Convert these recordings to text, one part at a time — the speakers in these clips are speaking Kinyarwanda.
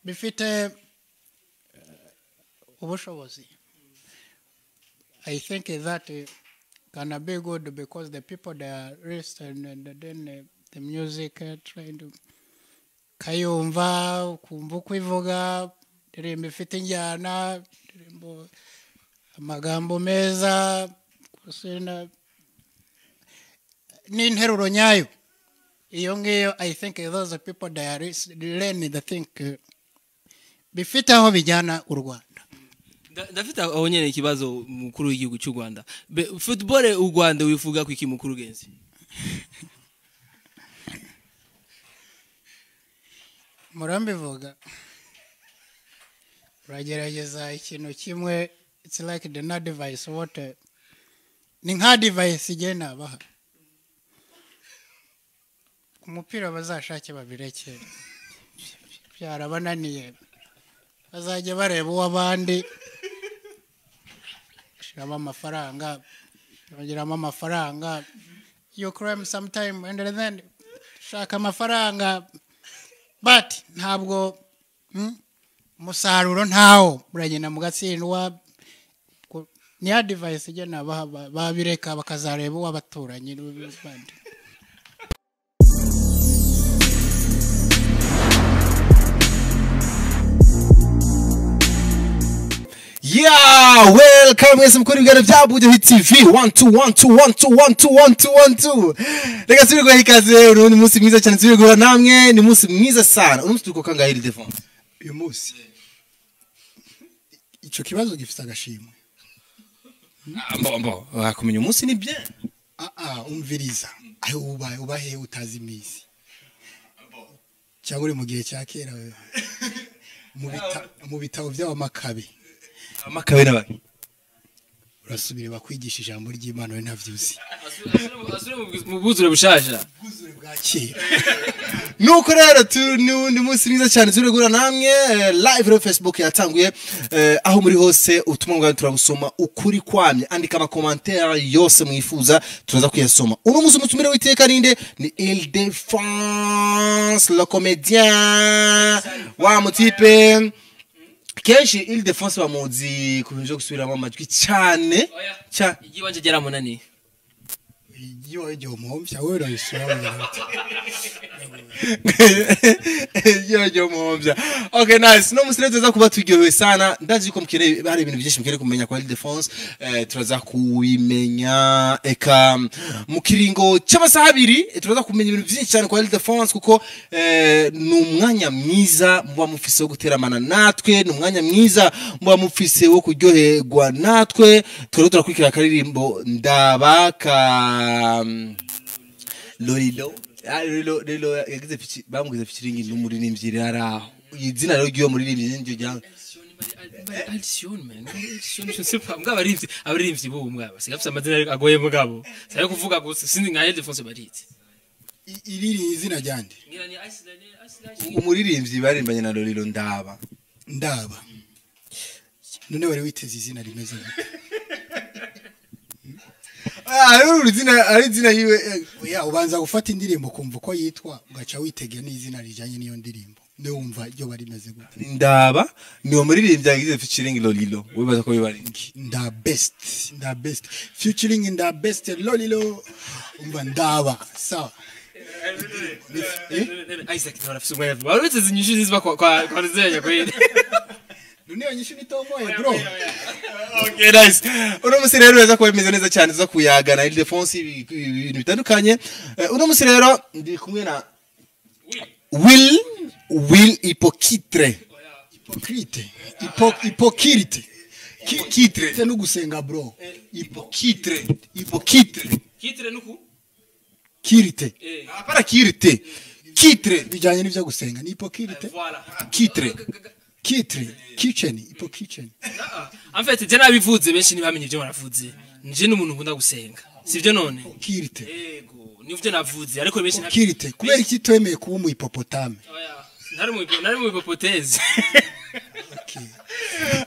bifite ubushobozi. I think that can be good because the people they are listening and then the music trying to kayumva kumva kwivuga ndirimbo ifite injyana ndirimbo amagambo meza kusena n'interuro nyayo iyo ngiyo. I think those people they are learning the thing bifite aho bijyana u Rwanda. Ndafite aho nyene ikibazo mukuru w'igihugu cy'u Rwanda. Football u Rwanda wifuga kwiki mukuru genzi? Murambivuga uragerageza ikintu kimwe. It's like the no device what ni nka device igena baha umupira bazashake babireke byarabananiye bazajya bareba uw'abandi shiramo amafaranga bagiramo amafaranga you crime sometime and then shaka amafaranga but ntabwo musaruro ntawo buragenda mugatsindwa ni ya device igena babireka bakazareba uw'abaturanyi n'abandi. Yeah, welcome mwese mukuru bigana bya Bujo TV 1212121212. Reka turi guha ikaze urundi munsi mwiza cyane turi guhura namwe, ni munsi mwiza sana. Umunsi tuko kangahiri defense. Uyu munsi ico kibazo gifite agashimwe. Mbo akumenya umunsi ni bien. Umviriza aho ubahe utazi imisi cyangwa uri mu gihe cya kera mu bitabo by'abamakabe. Amakabe nabaki urasubire bakwigisha ijambo ry'Imana we ntavyuzi asure mu buzure bushaja buzure bwa kera. nuko rero ni munsi mwiza cyane turi guhura namwe live on Facebook yatanguye aho muri hose ubutumwa bwawe turabusoma ukuri kwamye. Andika ama commentaire yose mwifuza turaza kuyasoma. Uno munsi umutumire witeka ninde ni Ile-de-France le comédien wa mutipe kenshi Ile-de-France bamuzi kubinjo gusubiramo amajwi cyane cyane. igiwanje gyaramunani igiwaje umuhomvya we urayisura yo muhombya. Okay, nice. No musire tuza kuba turyohewe sana. Ndazi ko mukire bari ibintu byinshi mukire kumenya kwa Ile-de-France. Turaza kuimenya eka mukiringo cy'amasaha 2 turaza kumenya ibintu byinshi cyane kwa Ile-de-France kuko ni umwanya mwiza muba mufise wo guteramana natwe, ni umwanya mwiza muba mufise wo kuryoherwa natwe. Turakurikira karirimbo ndabaka Lolilo. Lolo yagize pichi bamwize pichiringi n'umuri nimvyire araho. Izina rero giyo muri nimvyire nje jya. Alsion man. Alsion je sais pas mbwa abarimvyi bo mwaba. Sigafisa amazina agoye mugabo. Saye kuvuga gusa sinzi nka Ile-de-France bariti. Iriri izina ryande. Ngira ni Iceland. Umuririmbyi barimbanye na Lolilo ndaba. None wari witeze izina rimeze gute? Ari zina yiwe oya ubanza gufata indirimbo kumva uko yitwa ugaca witege n'izina rijanye niyo ndirimbo ndumva ryo bari meze gute. ndaba ni umuririmbyi yagize featuring Lolilo wibaza ko bibaringi nda best featuring in the best Lolilo umva ndaba sawa. Isaac ntarafise umwanya. Baretse zinyishu ziba kwa Rizenya kweli. Nuniyo nyishu nitomoye bro. Okay, nice. Uno musi rero yaza kuba bimeze neza cyane zo kuyaga na Ile-de-France ibintu bitandukanye. Uno musi rero ndi kumwe na Will Hypocrite. Hypocrite no gusenga bro. Hypocrite. Kitre nuku? Kirite. Apara kirite. Kitre bijanye n'ivyo gusenga ni hypocrite. Voilà. Kitre. Kitchen. En fait, je nabivuze benshi ntibamenye ibyo baravuze. Nje n'umuntu nkunda gusenga. Sivyo none? Kirite. Yego, nivyo navuze ariko benshi Kirite. Kubera iki twemeye kuba mu hipopotame? Oya. Nari mu hypothèse. Okay.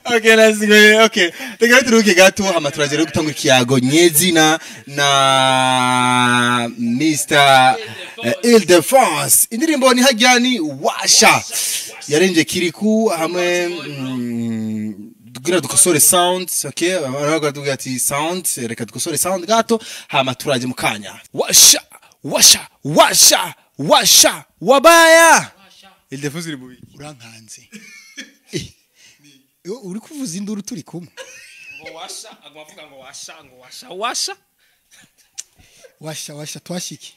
Okay, let's go. Okay. Reka turuke gato hama turagera gutanga ikiyago nyezina na Mr. Ile-de-France. Indirimbo ni hajyani washa. Yarenje kiriku hamwe tugira dukosore sound, okay? Abaraga tugira ati sound, reka dukosore sound gato hama turaje mukanya. Washa, washa, washa, washa, wabaya. Ile-de-France iri bubi. Urankanze. Uri kuvuza induru turi kumwe. Ngo washa, agwavuga ngo washa. Washa twashiki.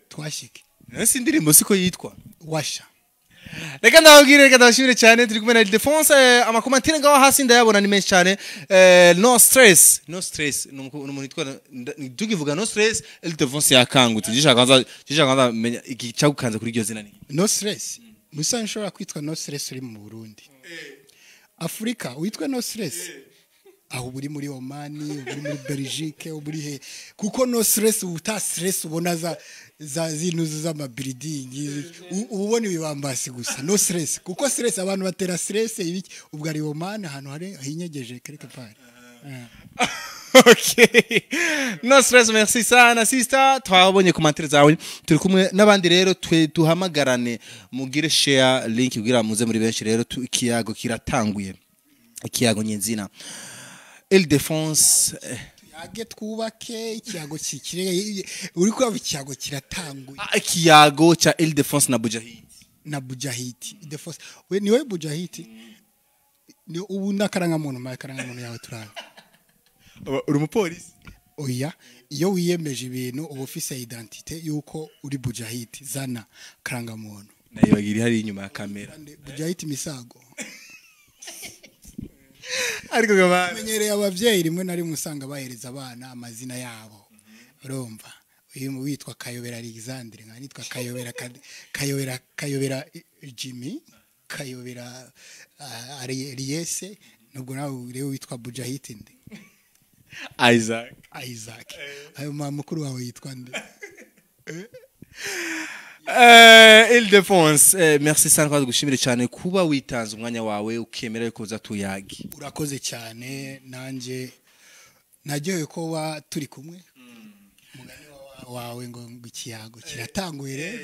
Twashiki. Nasi ndirimbo siko yitwa. Washa. Reka ndabashimire cyane turi kumwe na Ile-de-France amakomentire ngaho hasi ndayabona ni menshi cyane no stress numuntu yitwa tukivuga no stress Ile-de-France yakangutse gishaka menya iki cyagukanze kuri iryo zina ni No stress. Musa nshobora kwitwa no stress uri mu Burundi. Afrika witwa no stress. Aho buri muri Oman, buri muri Belgique, buri he kuko no stress uta stress ubona za zinuzu z'amabuilding ubona ibibambasi gusa no stress kuko stress abantu batera stress ibiki ubwo ari Oman ahantu hari hinyegeje quelque part. Okay. No stress, merci sana sister. Twabonye commentaire zawe. Turi kumwe nabandi rero tuhamagarane mugire share link kugira muze muri benshi rero ikiyago kiratanguye. Ikiyago nyenzina. Ile-de-France Yage twubake ikiyago kikire uri kwa ikiyago kiratanguye. Ikiyago cha Ile-de-France na Bujahid. Na Bujahid. Ile-de-France. We niwe Bujahid. Ni ubu nakaranga muntu yawe turanga. Uri umupolisi? Oya, iyo wiyemeje ibintu uba ufise identite yuko uri Bujahid zana karanga muntu. Nayo bagiri hari inyuma ya kamera. Bujahid Misago. Ariko gaba Menyereye abavyeyi rimwe nari musanga bahereza abana amazina yabo. Urumva? Uyu witwa Kayobera Alexandre, nitwa Kayobera Jimmy, Kayobera Ariese, nubwo nawe rero witwa Bujahid ndi. Isaac. Ayo mukuru wawe yitwa nde? Ile-de-France, merci sana kwa gushimira cyane kuba witanze umwanya wawe ukemera yuko uza tuyagi. Urakoze cyane nanje naryoye ko turi kumwe. Mugani wawe ngo ikiyago kiratanguye rero.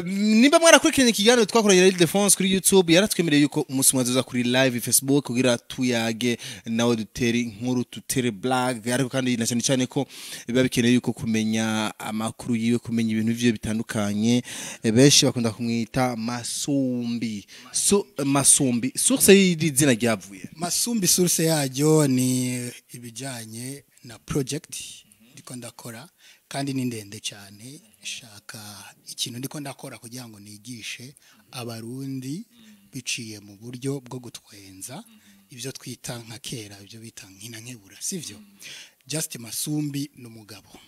Nimba mwarakurikiranye ikiganiro twakoranye Ile-de-France kuri YouTube yaratwemereye yuko umunsi mwazoza kuri live Facebook kugira tuyage nawe dutere inkuru tutere blague ariko kandi na cyane ko biba bikeneye yuko kumenya amakuru yiwe kumenya ibintu bivyo bitandukanye benshi bakunda kumwita Masumbi source y'izina ryavuye Masumbi source yaryo ni ibijanye na project ndiko ndakora kandi ni ndende cyane shaka ikintu ndiko ndakora kugira ngo nigishe abarundi biciye mu buryo bwo gutwenza ibyo twita nka kera ibyo bita nkina nkebura sivyo just Masumbi n'umugabo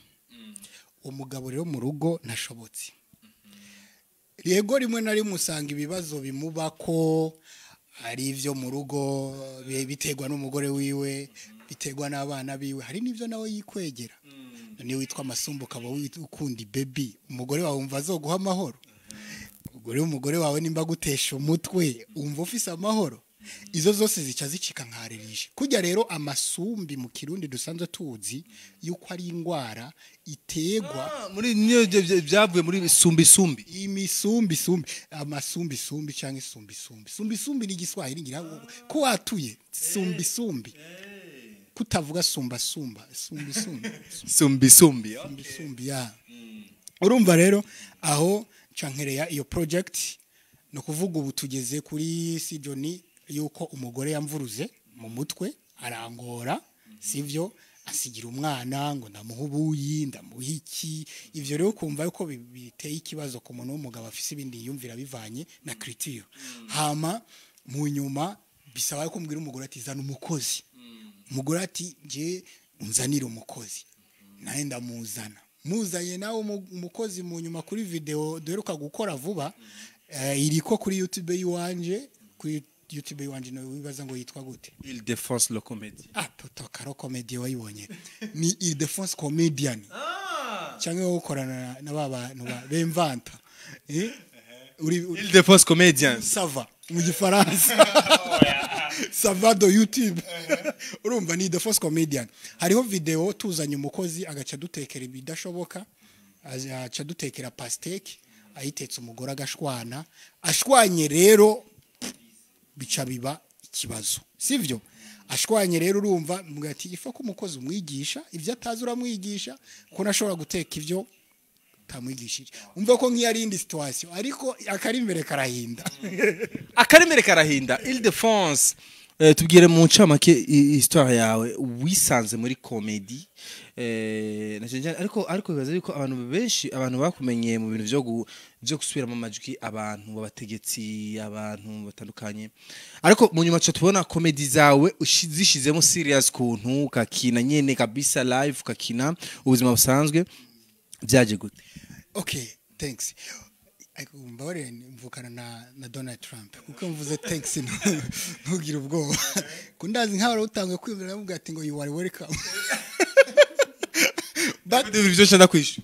umugabo rero mu rugo ntashobotse yego rimwe nari musanga ibibazo bimubako ari ivyo mu rugo biterwa n'umugore wiwe biterwa n'abana biwe hari n'ivyo nawe yikwegera ni witwa Masumbu kaba ukundi baby umugore wawe umva azoguha amahoro umugore wawe nimba gutesha umutwe umva ufise amahoro izo zose zica zicika nkarerishe kujya rero amasumbi mu kirundi dusanzwe tuzi yuko ari ingwara itegwa muri niyo byavuye muri sumbi imisumbi amasumbi cyangwa sumbi ni Giswahili ngira ko watuye sumbi kutavuga sumbi ya urumva rero aho cankereya iyo project no kuvuga ubu tugeze kuri Sijoni yuko umugore yamvuruze mu mutwe arangora sivyo asigira umwana ngo ndamuhubuyi ndamuhiki ivyo rero kumva yuko biteye ikibazo ku muntu w'umugabo afise ibindi yumvira bivanye na critique hama mu nyuma bisaba ko mbwira umugore ati zana umukozi umugore ati nje unzanira umukozi naye ndamuzana muzanye nawe umukozi mu nyuma kuri video duheruka gukora vuba iriko kuri YouTube yiwanje no wibaza ngo yitwa gute Ile-de-France le comédien totoka ro comédien wayibonye ni Ile-de-France comedian cyangwa ukorana na babantu bemvanta Ile-de-France comedian sava mu gifaransa savado YouTube urumva ni the first comedian hariho video tuzanye umukozi agaca dutekera ibidashoboka aca dutekera pasteke ayitetse umugore agashwana ashwanye rero bica biba ikibazo sivyo ashwanye rero urumva mugati ifa ko umukozi umwigisha ivyo atazi uramwigisha ko nashobora guteka ivyo tamwigishije umva ko nk'iyarindi situation ariko akarimbere karahinda akarimere karahinda Ile-de-France tubwire mu ncamake histoire yawe wisanze muri comedy ariko bibaza yuko abantu benshi abantu bakumenye mu bintu byo gusubiramo amajwi abantu babategetsi abantu batandukanye ariko mu nyuma tubona comedy zawe zishizemo serious kuntu kakina nyene kabisa live kakina ubuzima busanzwe byaje gute okay thanks mbore mvukana na Donald Trump kuko mvuze thanks ntugire ubwoba kundazi nkaho utangiye kwibwira navuga ati ngo you are welcome but ibyo cyenda kwishu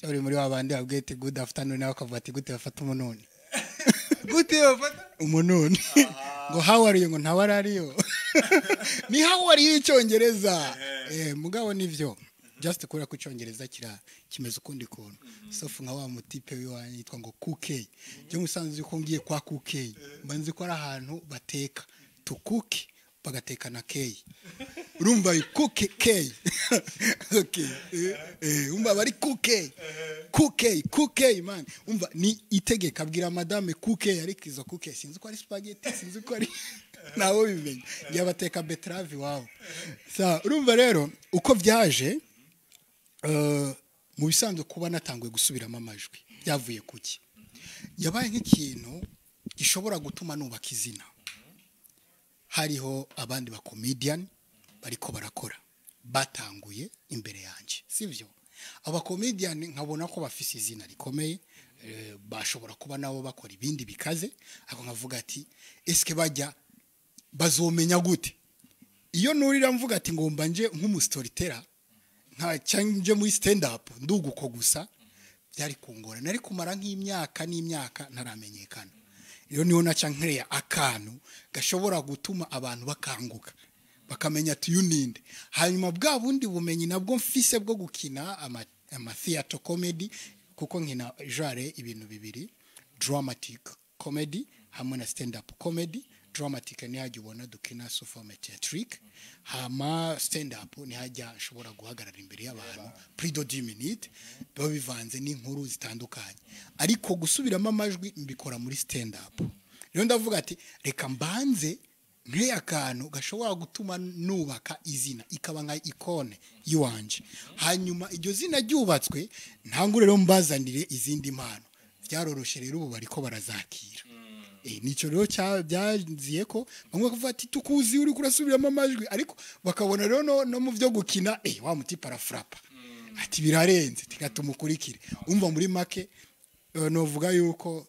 uri muri wabandi abwete good afternoon nawe akavuga ati gute bafata umunoni gute bafata umunoni ngo how are you ngo ntawarariyo ni how are you icyongereza mugabo nivyo just kura ku cyongereza kimeze ukundi kuntu sofu nka wa mutipe wiwanye yitwa ngo kuke je musanze ko ngiye kwa kuke mbanze ko ari ahantu bateka to cook bagateka na key urumva kuke key okay umva bari kuke man umva ni itegeka bwira madame kuke ariko izo kuke sinzi ko ari spaghetti sinzi ko ari nawo bimenye yabateka betrave wao sa urumva rero uko byaje mu bisanzwe kuba natanguye gusubiramo amajwi byavuye kuki yabaye nk'ikintu gishobora gutuma nubaka izina hariho abandi ba comedian bariko barakora batanguye imbere yanje sivyo aba comedian nkabona ko bafise izina rikomeye bashobora kuba nabo bakora ibindi bikaze ako nkavuga ati eske bajya bazomenya gute iyo nurira mvuga ati ngomba nje nk'umustoryteller nka cyanje muri stand up nduguko gusa byari kungora nari kumara nk'imyaka n'imyaka ntaramenyekana iyo niho naca nkreya akantu gashobora gutuma abantu bakanguka bakamenya ati uninde hanyuma bwa bundi bumenyi nabwo mfise bwo gukina ama theater comedy kuko nkina genre ibintu bibiri dramatic comedy hamwe na stand up comedy dramatic ni hajya ubona dukina soforme theatrique hama stand up ni hajya nshobora guhagarara imbere y'abantu plus de 10 minutes baba bivanze n'inkuru zitandukanye ariko gusubiramo amajwi mbikora muri stand up rero ndavuga ati reka mbanze nk'aya kantu gashobora gutuma nubaka izina ikaba nka ikone yiwanje hanyuma iryo zina ryubatswe ntangure rero mbazanire izindi mpano byaroroshe rero ubu bariko barazakira nico rero byaziye ko bamwe kuvuga ati tukuzi uri kurasubiramo amajwi ariko bakabona rero no mu byo gukina wa muti parafrapa ati birarenze tigatumukurikire umva muri make novuga yuko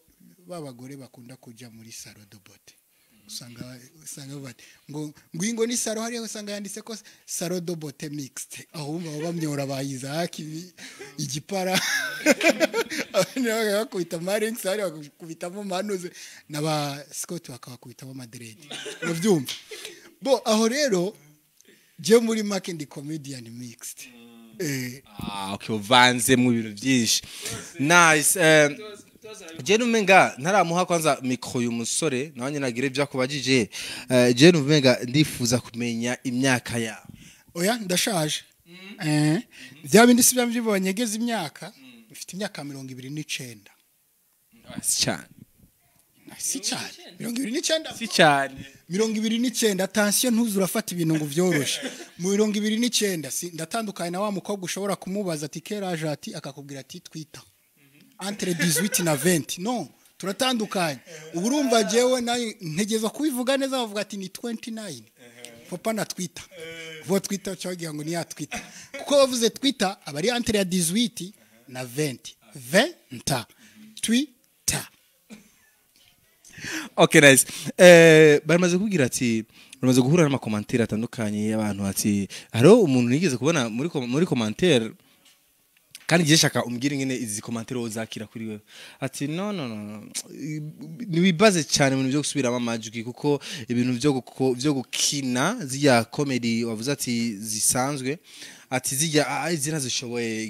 babagore bakunda kuja muri salon de beauté usanga bati ngo ni salon hariya usanga yanditse ko salon de beauté mixte aho bamyora bayizaki igipara naga kwita marings hariya kubitamo manuze naba Scott bakabakubitamo madrid no byumva bo aho rero je muri make ndi comedian mixed okay uvanze mu bintu byinshi nice Jenu menga ntaramuha kwanza mikro y'umusore nabanye nagire byakubajije Jenu menga ndifuza kumenya imyaka ya oya ndashaje bya bindi sibya mbyibonyegeza imyaka mfite imyaka 29 cyane si cyane 29 si cyane 29 attention ntuzurafata ibintu ngo vyoroshe mu 29 ndatandukanye na wa mukobwa ushobora kumubaza ati keraje ati akakubwira ati twita entre 18 na 20 non turatandukanye urumva jewe ntegeza kubivuga neza bavuga ati ni 29 papa na twita vo twita cyagiye ngo ni ya twita kuko bavuze twita abari entre ya 18 na 20 20 twita okay nice baramaze kugira ati baramaze guhura n'ama commentaire atandukanye y'abantu ati haro umuntu nigeze kubona muri commentaire kandi je shaka umbwire ngene izi commentaire uzakira kuri wewe ati no nibibaze cyane mu byo gusubiramo amajwi kuko ibintu byo gukina zya comedy wavuze ati zisanzwe ati zijya zirazishoboye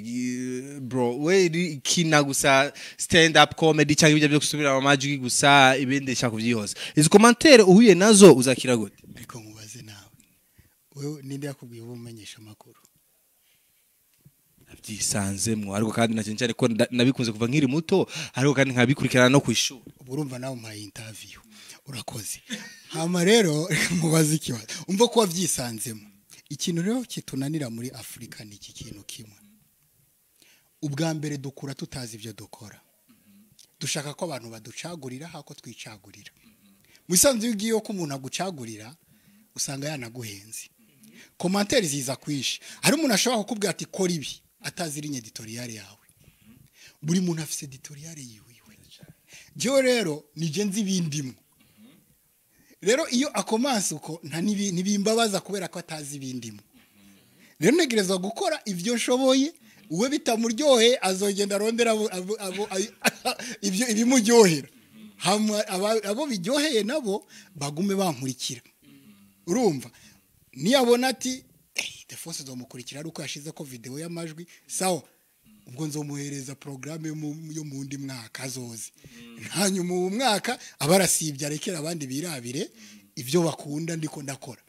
bro we kina gusa stand up comedy cyangwa ibyo gusubiramo amajwi gusa ibindi shaka kubyihose izi commentaire uhuye nazo uzakira gute ariko mubaze nawe wewe ninde yakubwiye ubumenyesha makuru byisanzemwo ariko kandi nacyo cyane ko nabikunze kuva nkiri muto ariko kandi nkabikurikirana no kwishura urumva nawe umpaye interview urakoze hama rero mubaze ikibazo umva ko wavyisanzemo ikintu rero kitunanira muri Afrika ni iki kintu kimwe ubwa mbere dukura tutazi ibyo dukora dushaka ko abantu baducagurira hako twicagurira musanze ugiye ko umuntu agucagurira usanga yanaguhenze commentaire ziza kwishi hari umuntu ashobora kukubwira ati kora ibi atazirinya editorial yawe buri muntu afise editorial yiwe je rero nije nzi bindimo rero iyo akomanse uko nta nibimbabaza kubera ko atazi bindimo rero negerezwa gukora ivyo nshoboye uwe bitamuryohe azogenda arondera ivyo ibimuryohera abo biryoheye nabo bagume bankurikira urumva niyabona ati Defonse zomukurikira ari uko yashize ko video y'amajwi sawa ubwo nzomuhereza programme yo mu ndi mwaka azoze hanyuma mu mwaka abarasibye arekera abandi birabire ivyo bakunda ndiko ndakora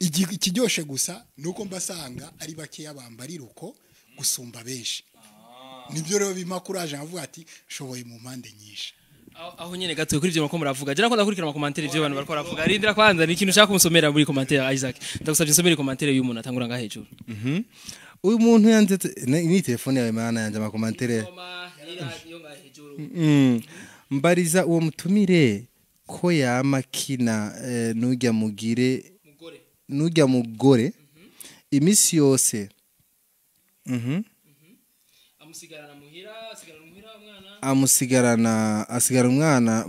ikiryoshe gusa nuko mbasanga ari bake yabambarira uko gusumba benshi nibyo rero bimakuraje avuga ati shoboye mu mpande nyinshi aho nyene gato kuri ivyo mako muravuga je nakunda kurikira ama commentaire ivyo abantu bariko baravuga arindira kwanza ni ikintu ushaka kumusomera muri commentaire Isaac ndagusabye nsomere commentaire y'umuntu atangura nga hejuru uyu muntu yanze ni telefone yawe mana yanje ama commentaire mbariza uwo mutumire ko yamakina nujya mugore imisi yose asigara umwana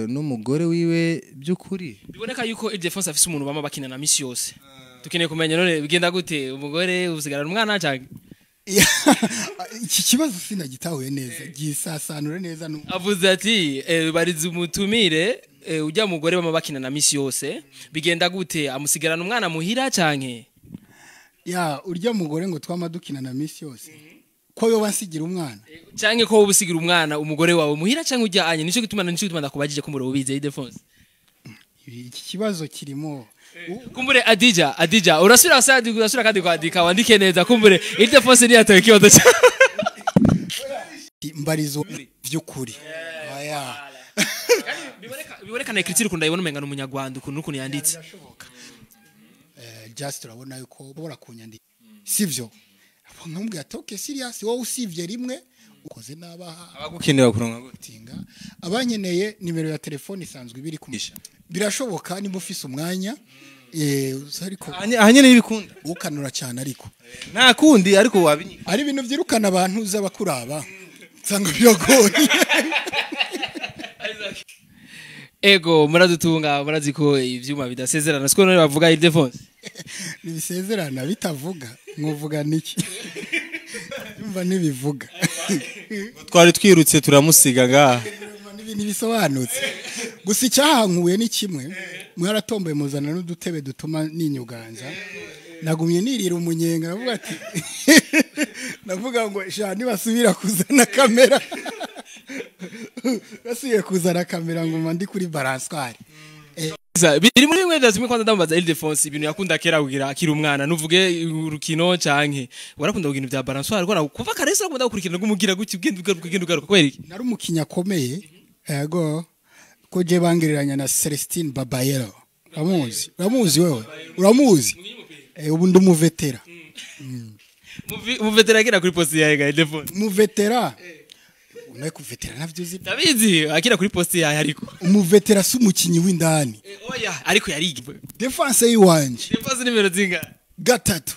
n'umugore wiwe by'ukuri biboneka yuko Ildefonse afise umuntu bama bakina na misi yose tukeneye kumenya none bigenda gute umugore usigarana umwana cyane iki kibazo sinagitahuye neza gisasanure neza avuze ati bariza umutumire ujya mugore bama bakina na misi yose bigenda gute amusigarana umwana muhira canke urya mugore ngo twama dukina na misi yose ko yo basigira umwana canke ko ubusigira umwana umugore wawe muhira canke ujya anye nico gituma ndakubajije ko muri ubize Ildefonse iki kibazo kirimo kumbure Adija urasura kandi kwandika wandike neza kumbure Ildefonse ni yatoye kibazo cya mbarizo by'ukuri biboneka na critique ukunda ibona umenga n'umunyarwanda ukuntu yanditse just urabona yuko bora kunyandika sivyo nkumbwe atoke serious wowe usivye rimwe ukoze nabaha abagukenera kuronka gutinga abanyeneye nimero ya telefone isanzwe ibiri kumisha birashoboka ni mufise umwanya ariko ahanyene y'ibikunda ukanura cyane ariko nta kundi ariko wabinyika ari ibintu byirukana abantu z'abakuraba nsanga biragoye ego muradutunga muraziko ivyuma bidasezerana siko none bavuga Ildefonse nibisezerana bitavuga nkuvuga niki yumva nibivuga twari twirutse turamusiga ngaha nibisobanutse gusa icyahankuye ni kimwe mwaratomboye muzana n'udutebe dutuma ninyuganza nagumye nirira umunyenga navuga ati navuga ngo sha nibasubira kuzana kamera basiye kuzana kamera ngo mandi kuri balanswari biri muri mwe ndazimwe kwanda ndambaza Ildefonse ibintu yakunda kera kugira akiri umwana nuvuge urukino canke warakunda kugira ibya balanswari ko kuva karese akunda gukurikirana gumugira guki ugenda ugaruka kweri nari umukinya akomeye yego ko je bangereranya na Celestine Babayero uramuzi wewe uramuzi ubu ndumuvetera muvetera akira kuri poste yawe Ildefonse muvetera unaye kuvetera navyuzi ndabizi akira kuri poste yawe ariko umuvetera si umukinyi w'indani oya ariko yarigi Defense yiwanje Defense nimero zinga gatatu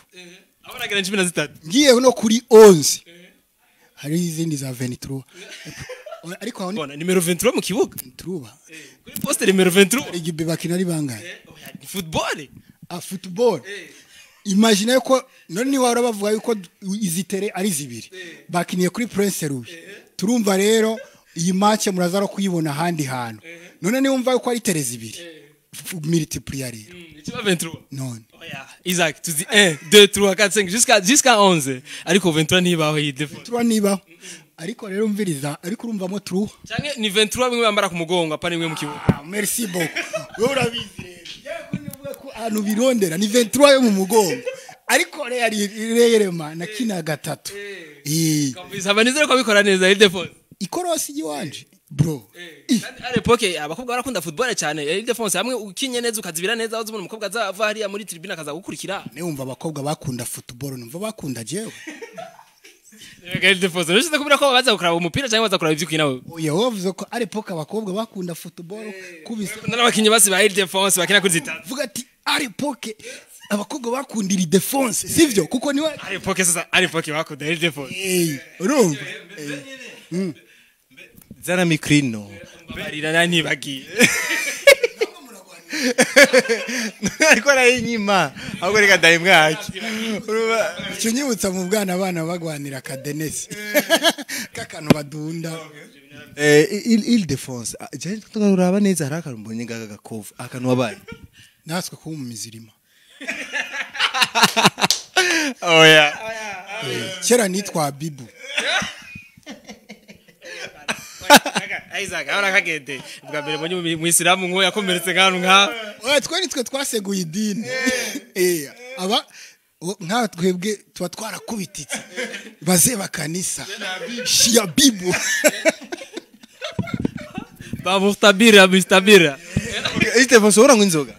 abona gara 13 ngiye no kuri 11 hari izindi za 23 ariko aho ni nimero 23 mu kibuga truba kuri poste nimero 23 igibe bakina ari bangaye football football imagine ko none ni wara bavuga yuko izitere ari zibiri bakiniye kuri Prince Louis turumva rero iyi match muraza ro kuyibona handi hantu none ni wumva yuko ari tere zibiri multiplier rero ikiba 23 none oya Isaac tuzi 1 2 3 4 5 jusqu'à 11 ariko 23 ntibaho iyi defo turwa niba ariko rero umviriza ariko urumvamo true canke ni 23 bimwe bambara ku mugongo apana imwe mu kibuga merci beaucoup wewe urabizi rero nivuga ko ahantu birondera ni 23 yo mu mugongo ariko reyerema na kina gatatu kabisa abanizere ko bikora neza iyi defo ikorosi giwanje bro ari poke abakobwa barakunda football cyane iyi defense hamwe ukinye neza ukazibira neza uzubona umukobwa azava hariya muri tribune akaza gukurikira ne umva abakobwa bakunda football numva bakunda jewe iyi defense nishyize kubira ko baza gukuraba umupira cyangwa baza kuraba ivyuki nawe oya wavuze ko ari poke abakobwa bakunda football kubisa n'abakinyi basi ba iyi defense bakina kuri zita vuga ati ari poke abakobwa bakundira defense sivyo kuko niwe ari poke sasa ari poke bakunda iyi defense urumva zana mikrino barira nani bagiye ariko arayinyima ahubwo reka ndayimwaki icyo nyibutsa mu bwana abana bagwanira kadenesi kakano badunda il défense je tugaruraba neza haraka mbonye gaga gakovu akano wabaye naswe ko mu mizirima oya kera nitwa Bibu Isaac ahora kagende bwa mbere mbonye mu Islam ngo yakomeretse nk'ahantu nka oya twe twaseguye idini aba nka twebwe tuba twarakubititse baze bakanisa shia Bibu bamustabira mustabira ite fose urangwa inzoga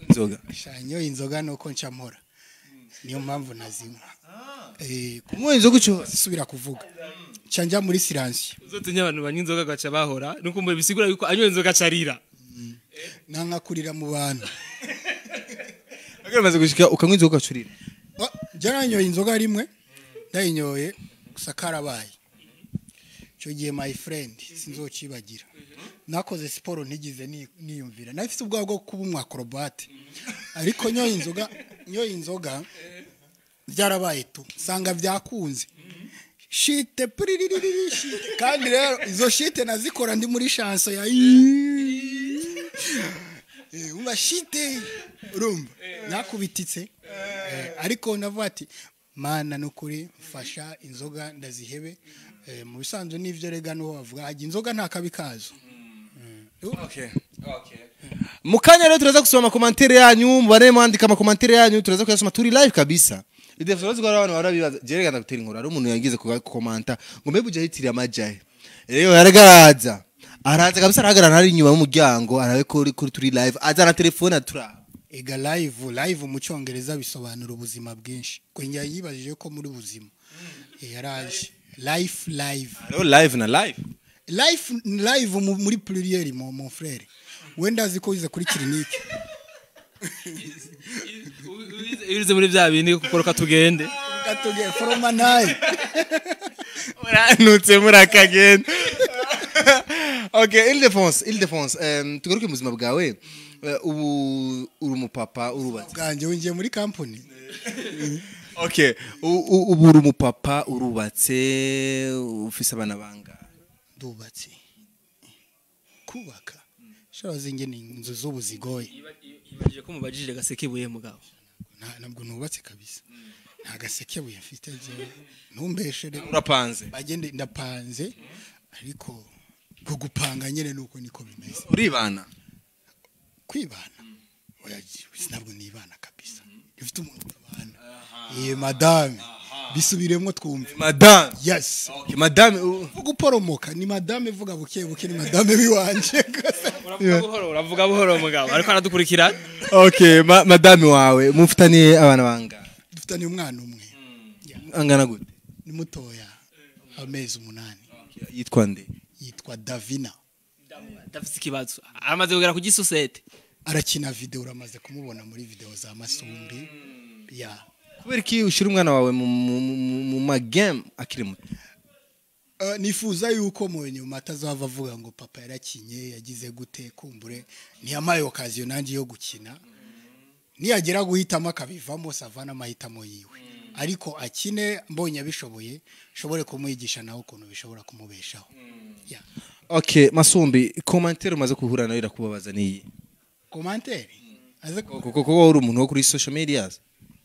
inzoga shanyo inzoga nuko ncamora niyo mpamvu nazinywa kumwe inzoga cyo subira kuvuga canja muri silence uzotinya abantu banywa inzoga gaca bahora nuko mbe bisigura yuko anywa inzoga carira nankakurira mu bantu agamaze gushika ukanywa inzoga gacurira jaranyoye inzoga rimwe ndayinyoye gusa karabaye cyo gihe my friend sinzocibagira nakoze siporo ntigize niyumvira nafite ubwo bwo kuba umwacrobat ariko nyoye inzoga byarabaye tu sanga byakunze shite kandi rero izo shite nazikora ndi muri chanson ya umva shite urumva nakubititse ariko navuga ati mana nukuri mfasha inzoga ndazihebe mu bisanzwe n'ivyo rega no bavuga haje inzoga nta kabikazo okay mukanya rero turaza gusoma commentaire yanyu mubare mwandika ama commentaire yanyu turaza kuyasoma turi live kabisa ideforozi kwa abantu barabibaza jerega ndagutera inkora ari umuntu yagize ku komanta ngo mbe buje hitira amajaye rero yaragaza araza kabisa arahagarara ari inyuma y'umuryango arabe ko kuri turi live azana telefone atura ega live mu cyongereza bisobanura ubuzima bwinshi kwenya yibajije ko muri buzima yaraje live rero live na live muri pluriel mon frère wenda ziko ize kuri clinique irize muri bya bindi kukoroka tugende from night uranutse murakagenda okay il défense tugaruke mu buzima bwawe ubu uri umupapa urubatse bwanje wingiye muri company okay ubu uri umupapa urubatse ufise abana banga ndubatse kubaka shabaze ngene inzu z'ubuzigoye ibajije ko mubajije gasekebuye mugabo ntabwo nubatse kabisa nta gasekebuye mfite je ntumbeshere urapanze bagende ndapanze ariko kugupanga nyene nuko niko bimeze uribana kwibana oya ntabwo nibana kabisa ifite umuntu abana madame bisubiremo twumve madame yes okay madame guporomoka ni madame vuga buke ni madame biwanje uravuga buhoro mugabo ariko aradukurikira okay madame wawe mufitaniye abana banga dufitaniye umwana umwe angana gute ni mutoya amezi 8 yitwa nde yitwa Davina dafite ikibazo amaze kugera ku gisusete arakina video uramaze kumubona muri video za Masumbi ya kubera ki ushira umwana wawe mu magame akiri muto nifuza yuko mu nyuma atazava avuga ngo papa yarakinye yagize gute kumbure ntiyamaye occasion nanjye yo gukina niyagera guhitamo akabivamo savana amahitamo yiwe ariko akine mbonye abishoboye shobore kumwigisha nawe ukuntu bishobora kumubeshaho yeah. Okay, Masumbi, commentaire umaze kuhura nayo irakubabaza niyi. Commentaire aze Kuko uri umuntu wo kuri social media.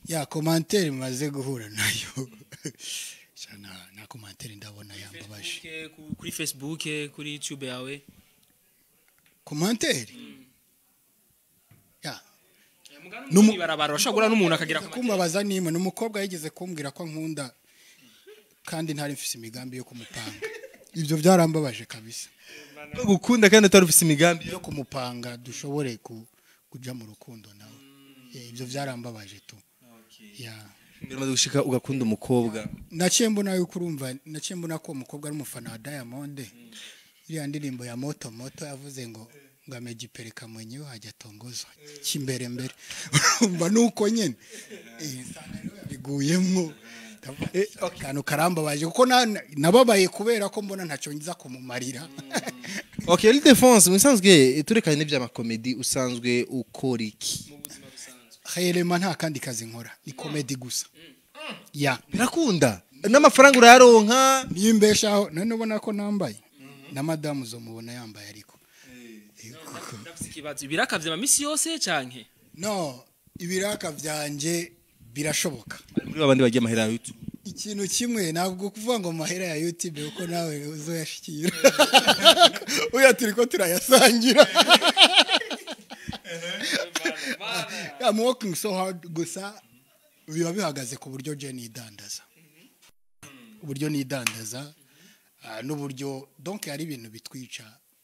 ya commentaire maze guhura nayo cyana na commentaire ndabona yambabaje kuri Facebook kuri YouTube yawe commentaire ya numu barabara bashagura n'umuntu akagira kumubaza nimwe n'umukobwa yigeze kumbwira ko nkunda kandi ntari mfise imigambi yo kumupanga ibyo byarambabaje kabisa Gukunda kandi atari ufise imigambi yo kumupanga dushobore kuja mu rukundo nawe ibyo byarambabaje tu ya bimaze gushika ugakunda umukobwa naciye mbona yuko urumva naciye mbona ko umukobwa ari umufana wa Diamond iriya ndirimbo ya moto moto yavuze ngo amejipereka mwenyewe hajatongoza kimbere mbere urumva nuko nyene biguyemo akantu karambabaje kuko nababaye kubera ko mbona ntacyo ngiza kumumarira Okay, Ildefonse musanzwe turekanye n'ibya makomedi usanzwe ukora iki Khairema nta kandi kazi nkora ni comedy gusa ya birakunda n'amafaranga urayaronka nimbeshaho none ubona ko nambaye na madamu zo mubona yambaye ariko ikibazo birakavye amisi yose canke no ibiraka vyanje birashoboka muri babandi bagiye mahera ya YouTube ikintu kimwe ntabwo kuvuga ngo mahera ya YouTube uko nawe uzoyashikira uya turiko turayasangira I'm working so hard gusa biba bihagaze ku buryo je nidandaza uburyo nidandaza n'uburyo donc hari ibintu bitwica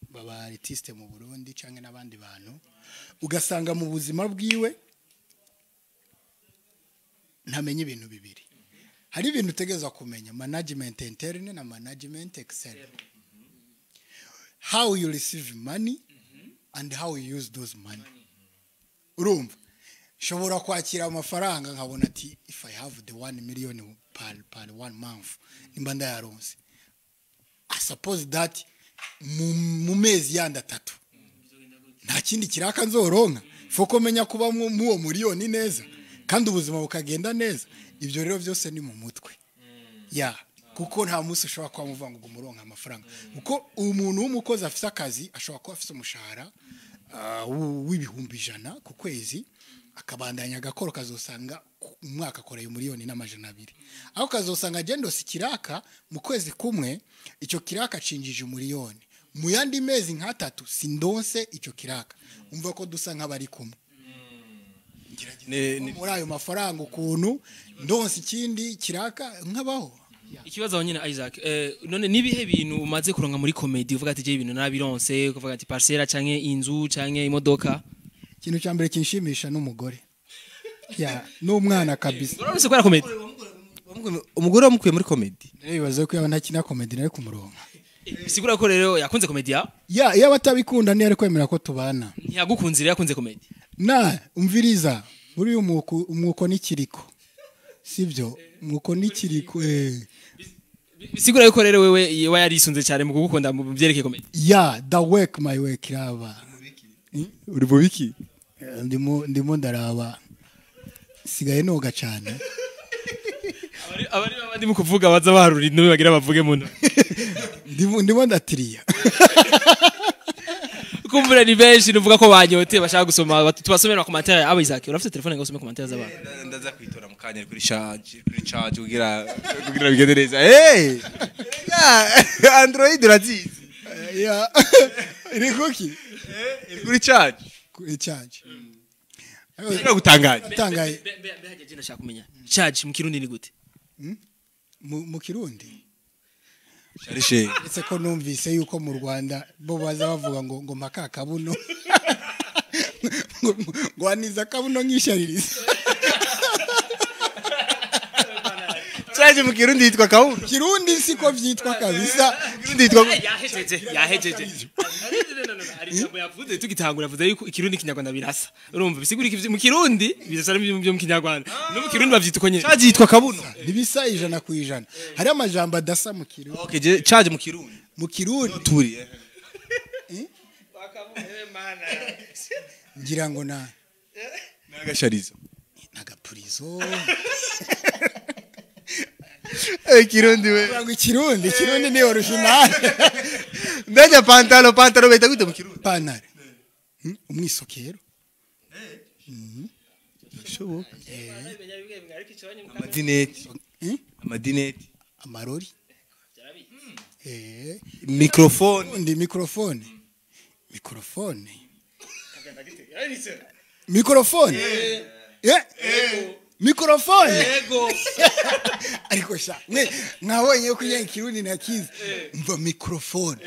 baba artiste mu Burundi canke n'abandi bantu ugasanga mu buzima bwiwe ntamenye ibintu bibiri hari ibintu utegeza kumenya management interne na management externe how you receive money and how you use those money urumva shobora kwakira amafaranga nkabona ati if I have the 1 million per 1 month nimba ndayaronse I suppose that mu mezi yanda 3 nta kindi kiraka nzoronka foko menya kuba mu uwo miliyoni neza kandi ubuzima bukagenda neza ibyo rero byose ni mu mutwe ya kuko nta musi ushobora kwa muvanga ngo muronka amafaranga kuko umuntu w'umukozi afite akazi ashobora kuba afite umushahara w'ibihumbi 100 ku kwezi akabandanya agakoro kazosanga umwaka akoreye miliyoni n'amajana 2 aho kazosanga agenda sikiraka mu kwezi kumwe icyo kiraka cinjije miliyoni mu yandi mezi nka 3 sindonse icyo kiraka umva ko dusa nk'abari kumwe muri ayo mafaranga ukuntu ndonse ikindi kiraka nkabaho ikibazo nyine Isaac none nibihe bintu umaze kuronka muri comedy uvuga ati je ibintu nabironse uvuga ati parcela canke inzu canke imodoka ikintu cyambere kinshimisha n'umugore ya n'umwana kabisa urabose kwera comedy umugore wamukuye muri comedy bibaze ko yaba ntakina comedy nari kumuronka bisigura ko rero yakunze comedy ya iyo batabikunda ni ari kwemera ko tubana ntiyagukunzira yakunze comedy na umviriza muri uyu umwuko n'ikiriko sibyo umwuko n'ikiriko bisigura yuko rero wewe yarisunze cyane mu kugukunda mu byerekeye comedy ya the work my work raba uri bubiki ndimo ndaraba sigaye noga cyane abandi mu kuvuga baza baharura indumi bagira bavuge muno ndimo ndatiriya kumbura ni benshi nuvuga ko banyote bashaka gusoma tubasomera commentaire aba Isaac urafite telefone ngo usome commentaire z'abantu ndaza kwitora mukanya kuri charge kugira bigende neza Android urazizi ya iri kuki kuri charge Ira gutangaye behaje nashaka kumenya charge mu kirundi ni gute mu kirundi Sharishe ese ko numvise yuko mu Rwanda bo baza bavuga ngo mpaka kabuno ngo aniza kabuno nkishaririza charge mu kirundi yitwa kabuno kirundi siko vyitwa kabisa kirundi yitwa yahejeje ari jambo yavuze tugitangura yavuze yuko ikirundi kinyarwanda birasa urumva bisigura mu kirundi bizasara byo mu kinyarwanda no mu kirundi bavyita uko nyene charge yitwa kabuno nibisa 100%. Hari amajambo adasa mu kirundi okay charge mu kirundi turi ngira ngo agasharizo nagapurizo kirundi we ngo ikirundi ni original ndajya pantalo beta gute mu kirundi panare umwisokero bishoboka amadineti amarori mikrofone ndi mikrofone mikrofone ariko sha mwabonye ko iyo ikirundi nakize mva mikrofone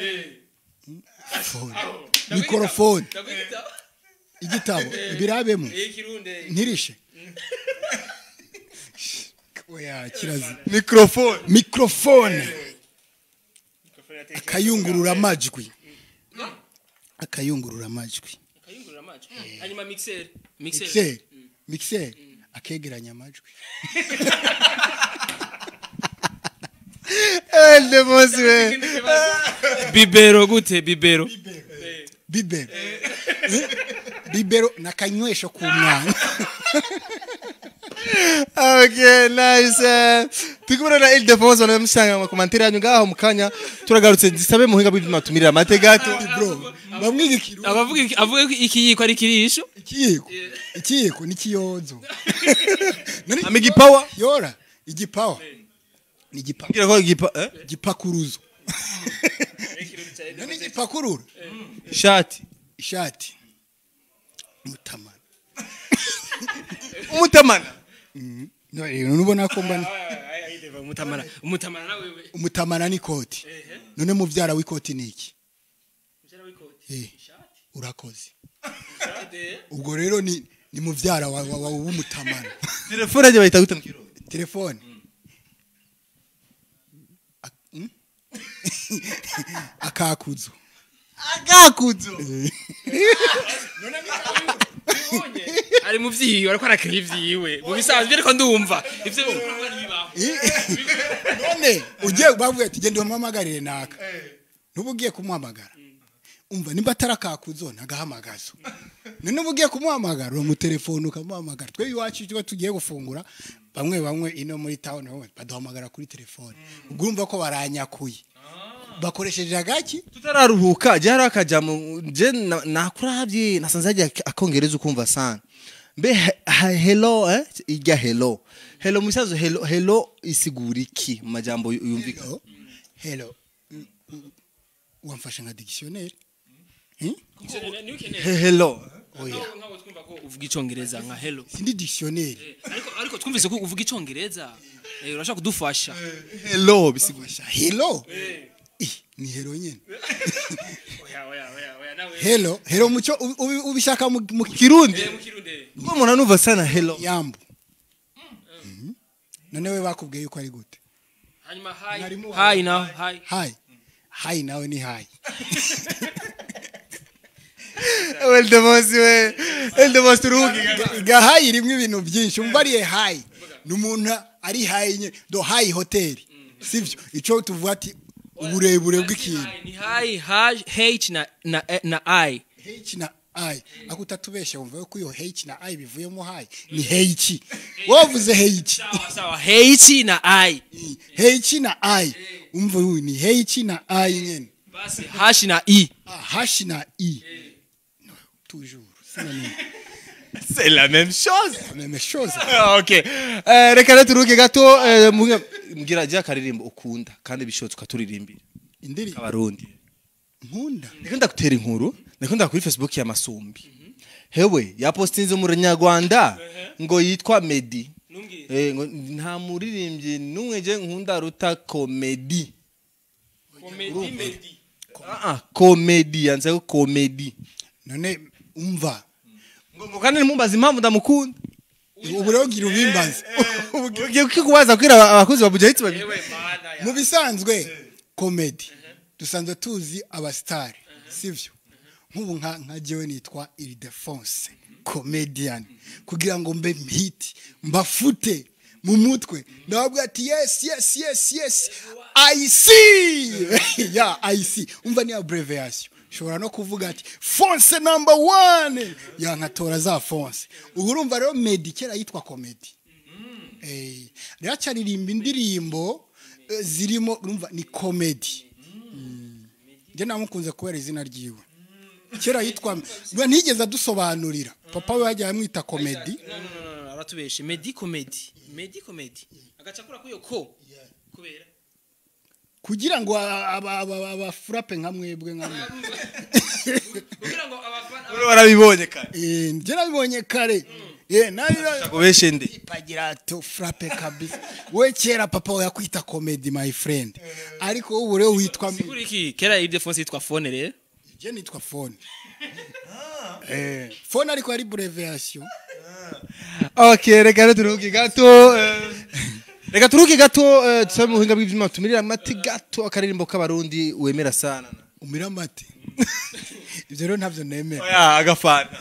mikrofone igitabo birabemo ntirishe oya kirazi mikrofone akayungurura amajwi hanyuma mixer akegeranya amajwi elde mosi we bibero gute bibero bibero nakanywesho ku mwana okay nice tukubona na Ildefonse banamusanga mu commentaire yanyu ngaho mukanya turagarutse zisabe muhinga bw'ibima tumirira amategato bro bamwigikira avuga ko ikiyiko ari kirisho ikiyiko ni kiyozo amigi power yora igipawa ni igipawa ngira ko gipakuruzo nani gipakurura ishati umutamana no rero nubona ko mbana umutamana na wewe umutamana ni koti none muvyara w'ikoti niki urakoze ubwo rero ni muvyara wa w'umutamana telefone aje bayita gute mu kirundi telefone akakuzo ari mu vyiwe ariko arakira ivyiwe mu bisanzwe ariko ndumva ivyo none ugiye bavuye ati genda umuhamagarire naka nubugiye kumuhamagara umva nimba atarakakuzo nagahamagazo none ubugiye kumuhamagara mu telefone ukamuhamagara twe iwacu cyo tugiye gufungura bamwe ino muri town ho baduhamagara kuri telefone ugumva ko baranyakuye bakoresheje agaki tutararuhuka je hari akajamu je nakuravye nasanze haje akongereza ukumva sana mbe hello ijya hello musazo hello isigura iki mu majambo yumvika hello wamfasha nka dictionnaire hello nkaho twumva ko uvuga icongereza nka hello sindi dictionnaire ariko twumvise ko uvuga icongereza urashaka kudufasha hello bisigura hello ni hero nyene hello mucho ubishaka mu kirundi ngo umuntu anuva sana hello yambu none we bakubwiye yuko ari gute hanyuma hi now hi nawe ni hi Ildefonse turuhuke gahayi irimwe ibintu byinshi umbariye hi n'umuntu ari hi nyene do hi hotel sivyo ico tuvuga ati uburebure bw'ikintu ni hi h na I h na I akutatubesha umva ko iyo h na I bivuyemo hi ni h wavuze h sawa h na I umva ni h na I nyene basi hash na i toujours synonyme c'est la même chose okay reka turuhuke gato mbwira je akaririmbo ukunda kandi bishotse ukaturirimbira indiri abarundi nkunda ndikunda gutera inkuru ndikunda kuri Facebook ya Masumbi hewe yapostinze mu Rwanda ngo yitwa Medi ngo nta muririmbye numwe je nkunda ruta comedy comedy yanze ko comedy none umva ngo kandi mumbaza impamvu ndamukunda ubu rero gira ubimbaze ugiye kubaza kwira abakozi babujahitse babi mu bisanzwe comedy dusanzwe tuzi abastar sivyo nk'ubu nka jewe nitwa Ildefonse comedian kugira ngo mbe hit mbafute mu mutwe ndababwira ati yes I see I see umva ni abbreviation shobora no kuvuga ati fonse number 1 yankatora za fonse ubu urumva rero Meddy kera yitwa comedy rero cyaririmba indirimbo zirimo urumva ni comedy je namukunze kubera izina ryiwe kera yitwa ntigeze adusobanurira papa we yagiye amwita comedy aratubeshe Meddy comedy agacakura kuyo ko kubera kugira ngo abafurape nka mwebwe nkamwe kugira ngo abafana warabibonye kare nje nabibonye kare kubeshe nde pagira to frappe kabisa we kera papa we yakwita comedy my friend ariko ubu rero witwa kuri iki kera Ildefonse yitwa phone rero je nitwa phone phone ariko ari abbreviation okay reka turuhuke gato reka turuhuke gato tusabe mu buhinga bw'ivyuma tumirira amate gato akaririmbo k'abarundi wemera sana umira amate ivyo rero ntavyo nemera oya agafana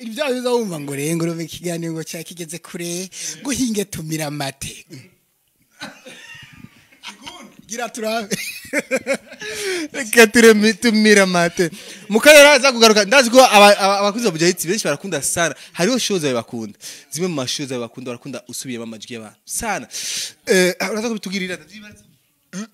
ibyo biza wumva ngo rengo rove kiganiro ngo cyakigeze kure guhinge tumira amate gira turabe reka tumira amate mukarera aza kugaruka ndazi ko abakuze bujahitsi benshi barakunda sana hariho shows bakunda zimwe mu mashows barakunda usubiyemo amajwi y'abantu sana uraza kubitugirira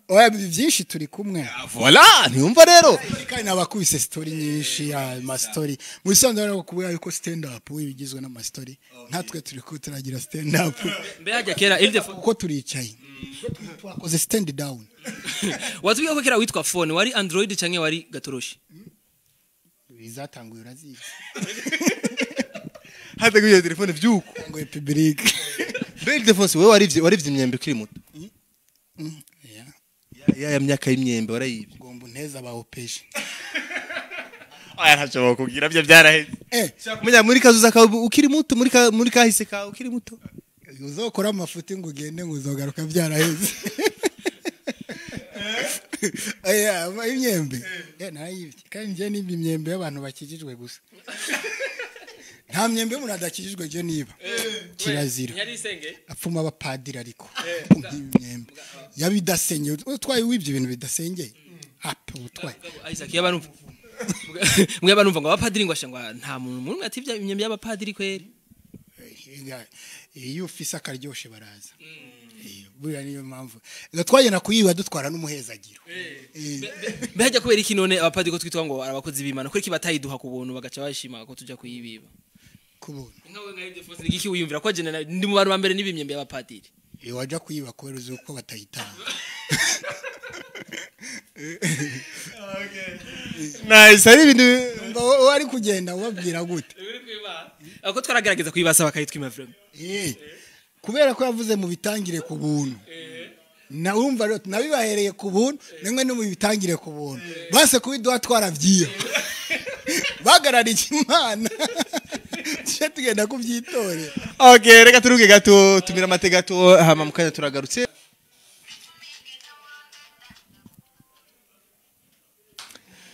oya byinshi turi kumwe voilà ntiyumva rero kandi nabakubise story nyinshi ya ma story mu isanzwe rero kubuya yuko stand up ibigizwe n'ama story natwe turi ko turagira stand up mbe hajya kera Ildefonse uko turicaye twakoze stand down watubwiye ko kera witwa phone wari Android canke wari gatoroshi bizatanguye urazizi hateguye telefone vyuko ngo public Ildefonse wewe warivye imyembe kiri muto ya myaka y'imyembe warayibye ngomba nteza baopeje aya ntacyo kugira byo byaraheze kumenya muri kazuza ka ukiri muto muri kahise ka ukiri muto uzokora amafuti ngo ugende ngo uzogaruka byaraheze aya imyembe nayibye kandi je nimba imyembe y'abantu bakijijwe gusa nta myembe umuntu adakijijwe je niba kirazira apfuma abapadiri ariko imyembe yabidasenye utwaye wibye ibintu bidasengeye hapa utwaye Isaac yabanumva mwe banumva ngo abapadiri ngo ashangwa nta muntu umwe ativya imyembe y'abapadiri kweri iyo ufise akaryoshe baraza buriya niyo mpamvu twagenda kuyiba dutwara n'umuhezagiro behajya kubera iki none abapadiri ko twitwa ngo abakozi b'Imana kuri kibatayiduha ku buntu bagaca bashima ko tuja kuyibiba kubona nkawe nka Ildefonse n'iki wiyumvira ko je ndi mu bantu bambere n'ibimyembe y'abapadiri waja kuyiba kubera uzi uko batayitanga nice ari ibintu wari kugenda ubabwira gute ako twaragerageza kuyibasa bakayitwima vraiment kubera ko yavuze mu bitangire ku buntu na urumva rero nabibahereye ku buntu nemwe no mu bitangire ku buntu base kubiduha twaravyiye bagararije Imana cyo tugenda kubyitore okay reka turuke gato tumira amate gato hama mukanya turagarutse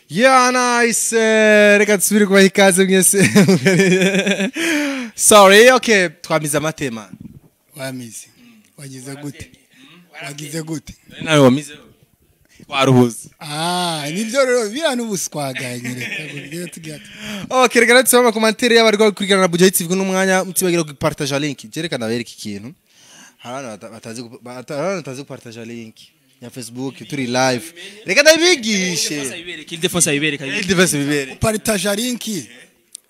yeah nice reka tsubire kuba ikaze mwese sorry okay twamiza amatema wamize wagize gute nawe wamize waruhuza nibyo rero bira n'ubuswaganye reka tugira okay reka tsoma commentaire y'abari kurigana na Budget TV n'umwanya mutibagira ku partage link jerekana bereka ikintu harana batazi ku partage link ya Facebook turi live reka ndabigishe Ildefonse ayibereka partage link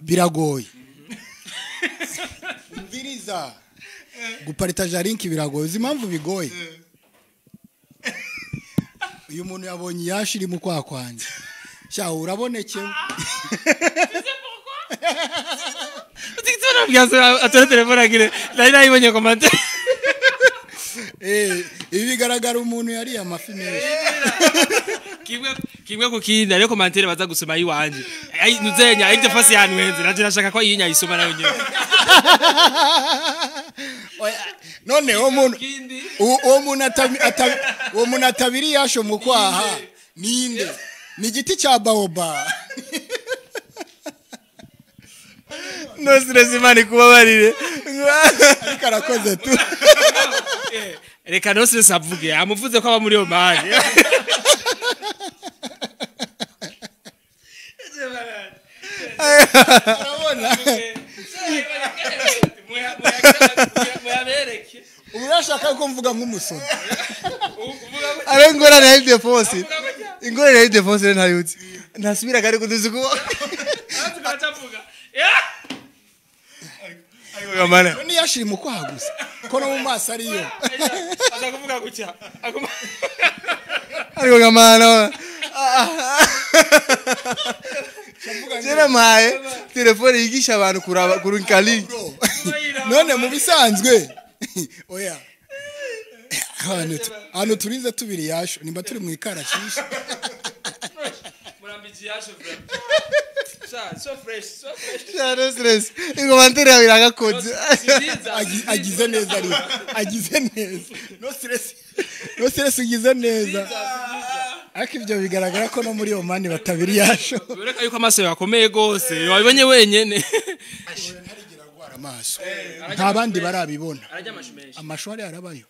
biragoye biriza gupartage link biragoye uzi impamvu bigoye uyu muntu yabonye yashiri mu kwa kwanje sha urabonekewe tikitona byaza atore telefone agire nayibonye commentaire ibi bigaragara umuntu yari amafi menshi kimwe ku kindi ariko commentaire baza gusoma yiwanje nuzenya Ildefonse yanwenze naje nashaka ko yinya yisoma nayo nyine none uwo muntu atabiri yasho mu kwaha ninde ni igiti cya baoba no stress imani kubabarire ariko arakoze tu reka no stress avuge amuvuze ko aba muri yo manje urabona ubu urashaka ko mvuga nk'umusoro ari ingorane ya Ildefonse ingorane ya Ildefonse ntayutse ntasubira kare kuduza kuba ayo gamana ni yashiri mu kwagusa ko no mu maso ariyo azakuvuga gutya ayo gamana Jera maye telefone yigisha abantu kuraba kurunkali none mu bisanzwe oya hano turinze tubiri yasho nimba turi mu ikarashishi murambiji yasho bro so fresh no stress ingomantere abiraga kodze agize neza ari agize neza no stress ugize neza ariko ibyo bigaragara ko no muri iyo mani batabiri yasho ureka yuko amaso yakomeye gose wabibonye wenyene ntarigira gwara amaso nta bandi barabibona amasho ari arabayo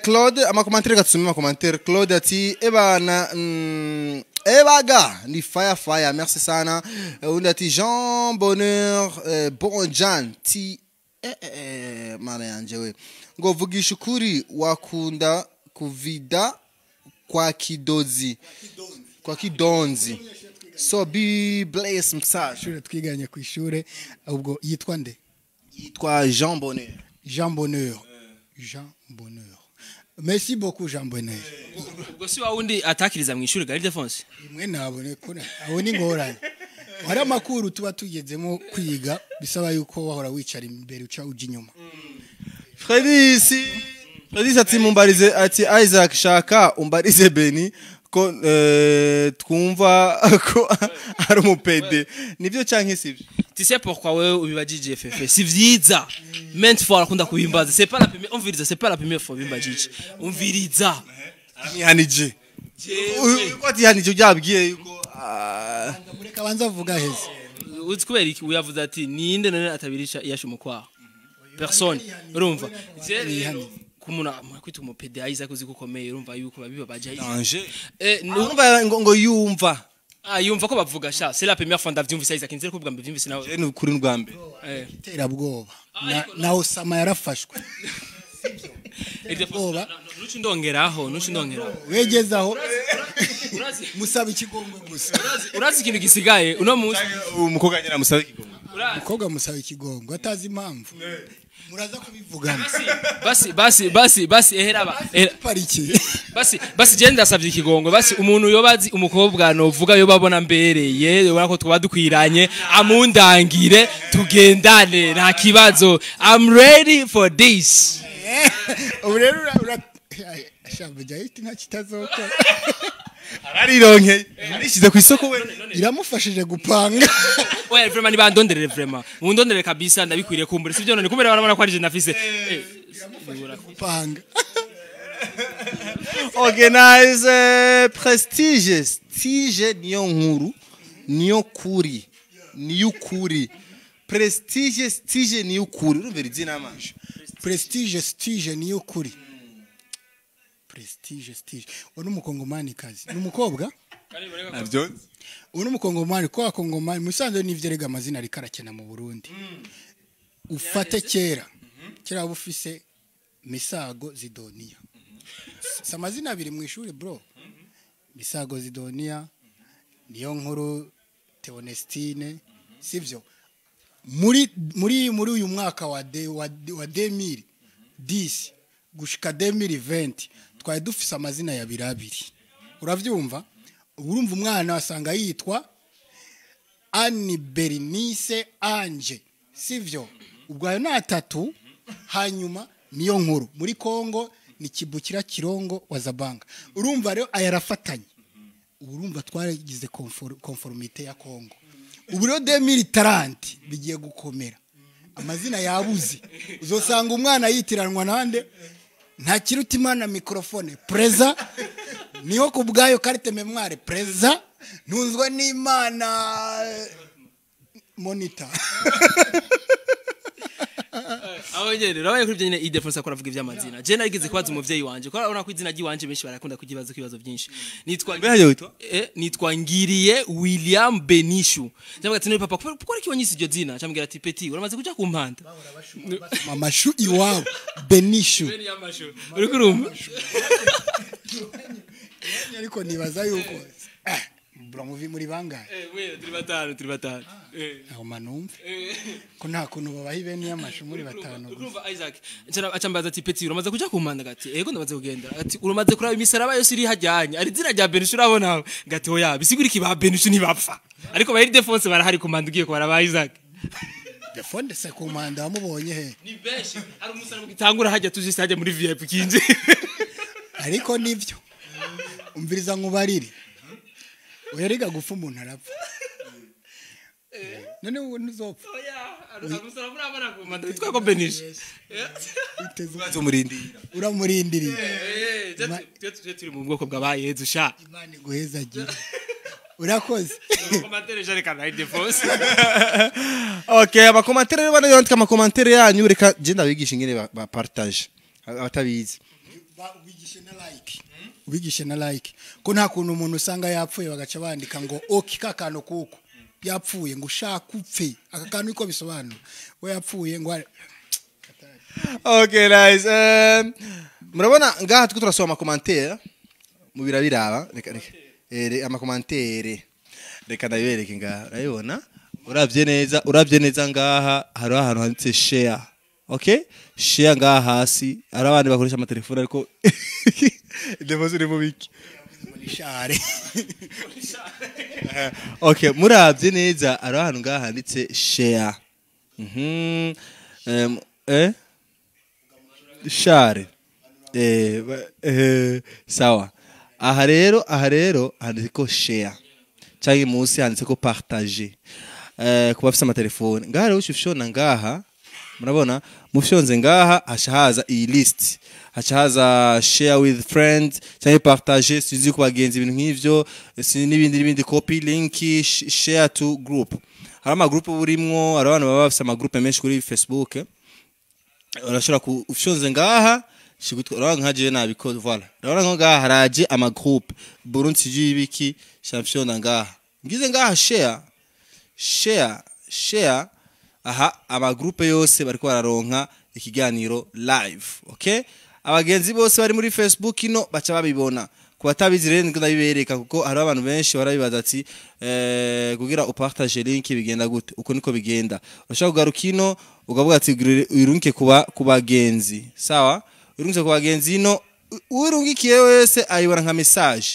Claude amakomantere gatsumi amakomantere Claude ati ebana ebaga ni fire merci sana undi ati Jean Bonheur bon Jean ti mara yanje we ngo vugisha ukuri wakunda kuvida kwa kidonzi so be blessed message shure twiganye ku ishure ubwo yitwa nde yitwa Jean Bonheur merci beaucoup Jean Bonheur ubwo si wawundi atakiriza mu ishuri ga Ildefonse imwe nabone ko abo ni ngorane hari amakuru tuba tugezemo kwiga bisaba yuko wahora wicara imbere uca uja inyuma Fredis ati mumbarize ati Isaac shaka umbarize Beni ko twumva ko ari umupede nivyo canke sivyo tu sais pourquoi wewe ubibajije fefe si vyiza ment for akunda kubimbaza c'est pas la première umviriza c'est pas la première fois bimbajije umviriza nihanije uko atihanije byabwiye yuko mureka banza avuga heze uzi kubera iki uyavuze ati ninde none atabirisha iyashe umukwaho personne urumva kumuna kwita umupede Isaac uzi gukomeye urumva yuko babibabaje danger urumva ngo yumva yumva ko bavuga sha c'est la première fois ndavyumvise Isaac nzere kubwa mbyumvise nawe ni kuri ndwambe tera bwoba na Osama yarafashwe nuci ndongeraho wegezaho musaba ikigongwe gusa urazi ikintu gisigaye uno munsi umukobwa nyina musaba ikigongwe umukobwa musaba ikigongwe atazi impamvu muraza kubivugana basi eheraba pariki basi je ndasavye ikigongwe basi umuntu yobazi umukobwa no vuga yo babona mbereye ubona ko twaba dukwiranye amundangire tugendane nta kibazo I'm ready for this urero shambo jayiti nta kitazokora arironke arishize ku isoko we iramufashije gupanga oya vraiment ni bandonderere vraiment mundonderere kabisa ndabikwiriye kumbura sivyo none kumera barabona ko ari je nafise gupanga organize prestige niyo kuri prestige niyo kuri urumvira izina amanje prestige niyo kuri prestige ono mukongomani kazi numukobwa navyo ono mukongomani kwa kongomani musanze nivyo rega amazina ari karakena mu Burundi ufate kera bufise Misago Zidonia samazina abiri mu ishuri bro Misago Zidonia niyo nkuru Theonestine sivyo muri uyu mwaka wa 2010 gushika 2020 twari dufise amazina ya birabiri uravyumva urumva umwana asanga yitwa Anne Bernice Ange sivyo ubwo ayo natatu hanyuma niyo nkuru muri Kongo ni Kibukira Kirongo wa Zabanga urumva rero ayarafatanye urumva twaragize conformité ya Kongo ubu rero 2030 bigiye gukomera amazina yabuze uzosanga umwana yitiranwa nande nta kiruta imana microphone preza niho kubgayo carte memoire preza ntunzwa n'Imana monitor aho nyene rabaye kuri byo nyene Idefonse akora avuga ivy'amazina je narigeze kwaza umuvyeyi wanje ko urabona ko izina ry'iwanje benshi barakunda kugibaza kibazo byinshi nitwa Ngiriye William Benishu cyangwa ati papa kuko iki wanyise iryo zina cyambwira ati Petit uramaze kuja ku mpanda amashu iwabo Benishu uri kurumva ariko nibaza yuko bro muvi muri bangahe turi batanu aho manumve ko nta kuntu babahi bene y'amashu muri batanu urumva Isaac acambaza ati Petit uramaze kuja ku mpanda gati ego ndamaze kugenda ati uramaze kuraba imisaraba yose iri hajyanye ari zina rya Benishu urabona gati oya bisigura iki ba Benishu ntibapfa ariko ba Idefonse barahari ku mpanda ugiye kubara Isaac Idefonse se ku mpanda wamubonye he ni benshi hari umusaraba gitangura hajya tuje stage muri VIP kinje ariko nivyo umviriza nkubarire uyariga gufa umuntu arapfa none ubu ntuzopfa oya umusaraba urabona ku mpanda witwa ko Benishu uramurindiriye turi mu bwoko bw'abayezu sha Imana iguheza agira urakoze komantere jare kana Idefonse okay abakomantere rero bana yandika amakomantere yanyu reka je ndabigisha ingene ba partage abatabizi ubigishe na like ko nta kuntu umuntu usanga yapfuye bagaca bandika ngo oki kakano kuko yapfuye ngo ushaka upfe aka kantu iko bisobanura we yapfuye ngo okay nice murabona ngaha tuko turasoma amakomantere mu birabiraba reka amakomantere reka ndabereke ngaha urabibona uravye neza ngaha hari ahantu handitse share okay share ngaha hasi hari abandi bakoresha amatelefone ariko Idefonse mu biki share okay muravye neza hari ahantu ngaha handitse share share sawa aha rero handitse ko share cyangwa munsi handitse ko partager ku bafite amatelefone ngaha rero ushishona ngaha murabona mufyonze ngaha hashahaza iyi list hashahaza share with friends cyangwa partager sizi ku bagenzi ibintu nk'ivyo n'ibindi copy link share to group hari ama group burimwo hari abantu baba bafite ama group menshi kuri Facebook urashobora kufyonze ngaha shigutwa nka je nabikoze voilà urabona ngaha haraje ama group Burundi y'ibiki champion ngaha ngize ngaha share aha aba groupe yose bariko bararonka ikiganiro live okay abagenzi bose bari muri Facebook ino baca babibona kubatabizi rero ndabibereka kuko hari abantu benshi barabibaza ati kugira upartage link bigenda gute uko niko bigenda urashaka kugaruka ino ugavuga ati urunke kubagenzi sawa urunke kubagenzi ino urungikiye wese ayibona nka message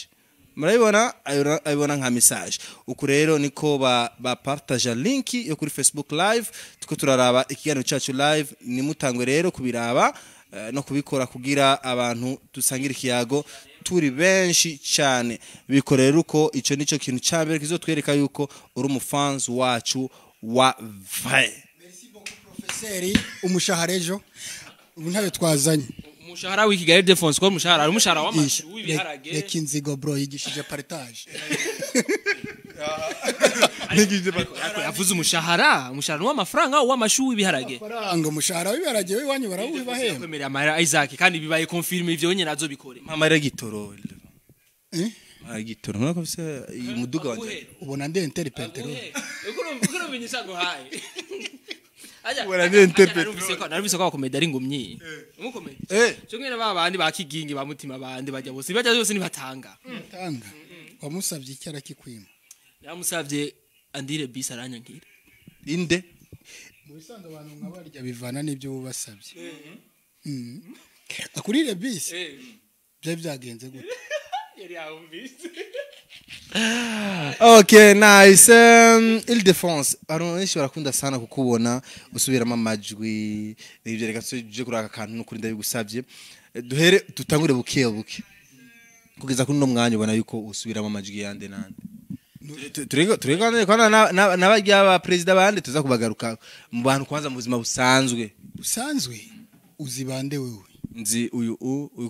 murabibona ayibona nka message uko rero niko ba partage link yo kuri Facebook live tuko turaraba ikiganiro cyacu live nimutangwe rero kubiraba no kubikora kugira abantu dusangira ikiyago turi benshi cyane bikorera uko ico nico kintu cyambere kizotwereka yuko uri umufans wacu wa vrai. Merci beaucoup professeur umushahara ejo ubu ntabe twazanye umushahara w'ikigali Idefonse ko umushahara ari umushahara w'amashu w'ibiharage reka inzigo bro yigishije partage yavuze umushahara w'amafaranga w'amashu w'ibiharage faranga umushahara w'ibiharage we wanyu barawubahemba kwemerera amara Isaac kandi bibaye confirme ivyo nyene nazo bikore Mama gitoro gitoro nako se umuduga wanje ubona nde interpretero uko binyisha ngo haye wala ni interpret narubise ko akomeda ari ngumyi umukomedi cyo ngene babandi bakigingi bamutima bandi bajya bose bajya yose nibatanga tanga wamusavye icyara kikwima yamusavye andire bis aranyankira inde mu bisanzwe abantu nkabarya bivana n'ibyo bubasabye akurire bis bye byagenze gute yari yawumvise Okay, nice. Ile-de-France. Aronshi barakunda sana kukubona usubiramo amajwi. Nibyo reka tuje kuraka kantu no kuri ndabigusabye. Duhere tutangure buke. Kugeza kuri no mwanya ubona yuko usubiramo amajwi yande nande. Turega kana nabajya aba president bande tuza kubagaruka mu bantu kwanza mu buzima busanzwe. Uzibande wewe. Nzi uyu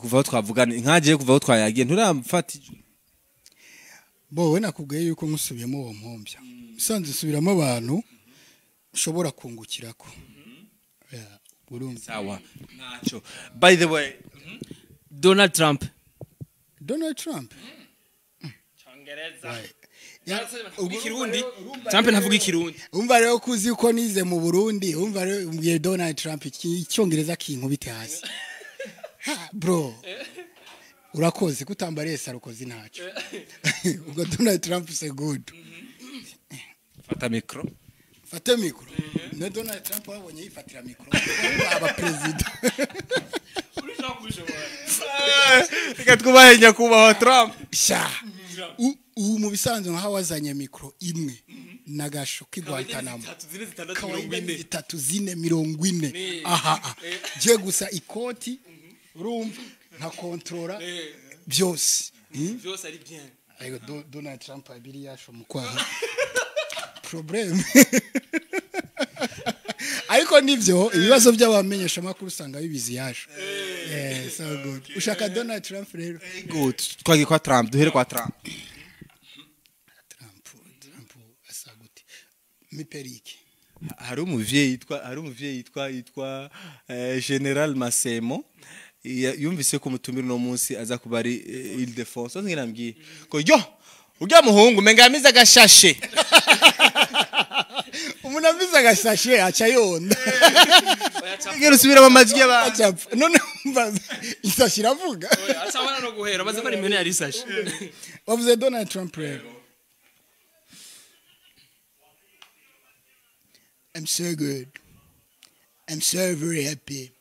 kuva twavugana nkaje kuva twayagiye nturamfata Bo we nakubwiye yuko nkusubiyemo uwo mpombya. Usanze usubiramo abantu ushobora kungukirako. urumva sawa nacho by the way Donald Trump Donald Trump ikirundi Trump ntavuga ikirundi umva rero kuzi uko nize mu Burundi umva rero umbwiye Donald Trump icyongereza kinkubite hasi ha bro urakoze kutambariye sarukozi ntacyo ubwo Donald Trump se good fata micro na Donald Trump wabonye yifatira micro aba president reka twubahe nyakubahwa Trump sha mu bisanzwe nka wazanye micro imwe nagasho kigwantanamo kawaida 340 aha je gusa ikoti urumva nka controller byose ari bien ayo Donald Trump abiri yasho mukwaha problem ariko nivyo ibibazo by'abamenyesha amakuru usanga bibizi yasho so good ushaka Donald Trump rero good twagiye kwa Trump duhere kwa Trump asaguti miperike hari umuvyeyi yitwa General Masemo yumvise ko mutumira no munsi aza kuba ari Ile-de-France ngira mbwiye ko yo urya muhungu menga yamize agashashe umuntu avize agashashe aca yonda ngero subira mu majwi y'abantu none mbaza isashi iravuga asabana no guhera baze bari impene yari isashi wavuze Donald Trump rero I'm so good. I'm so very happy.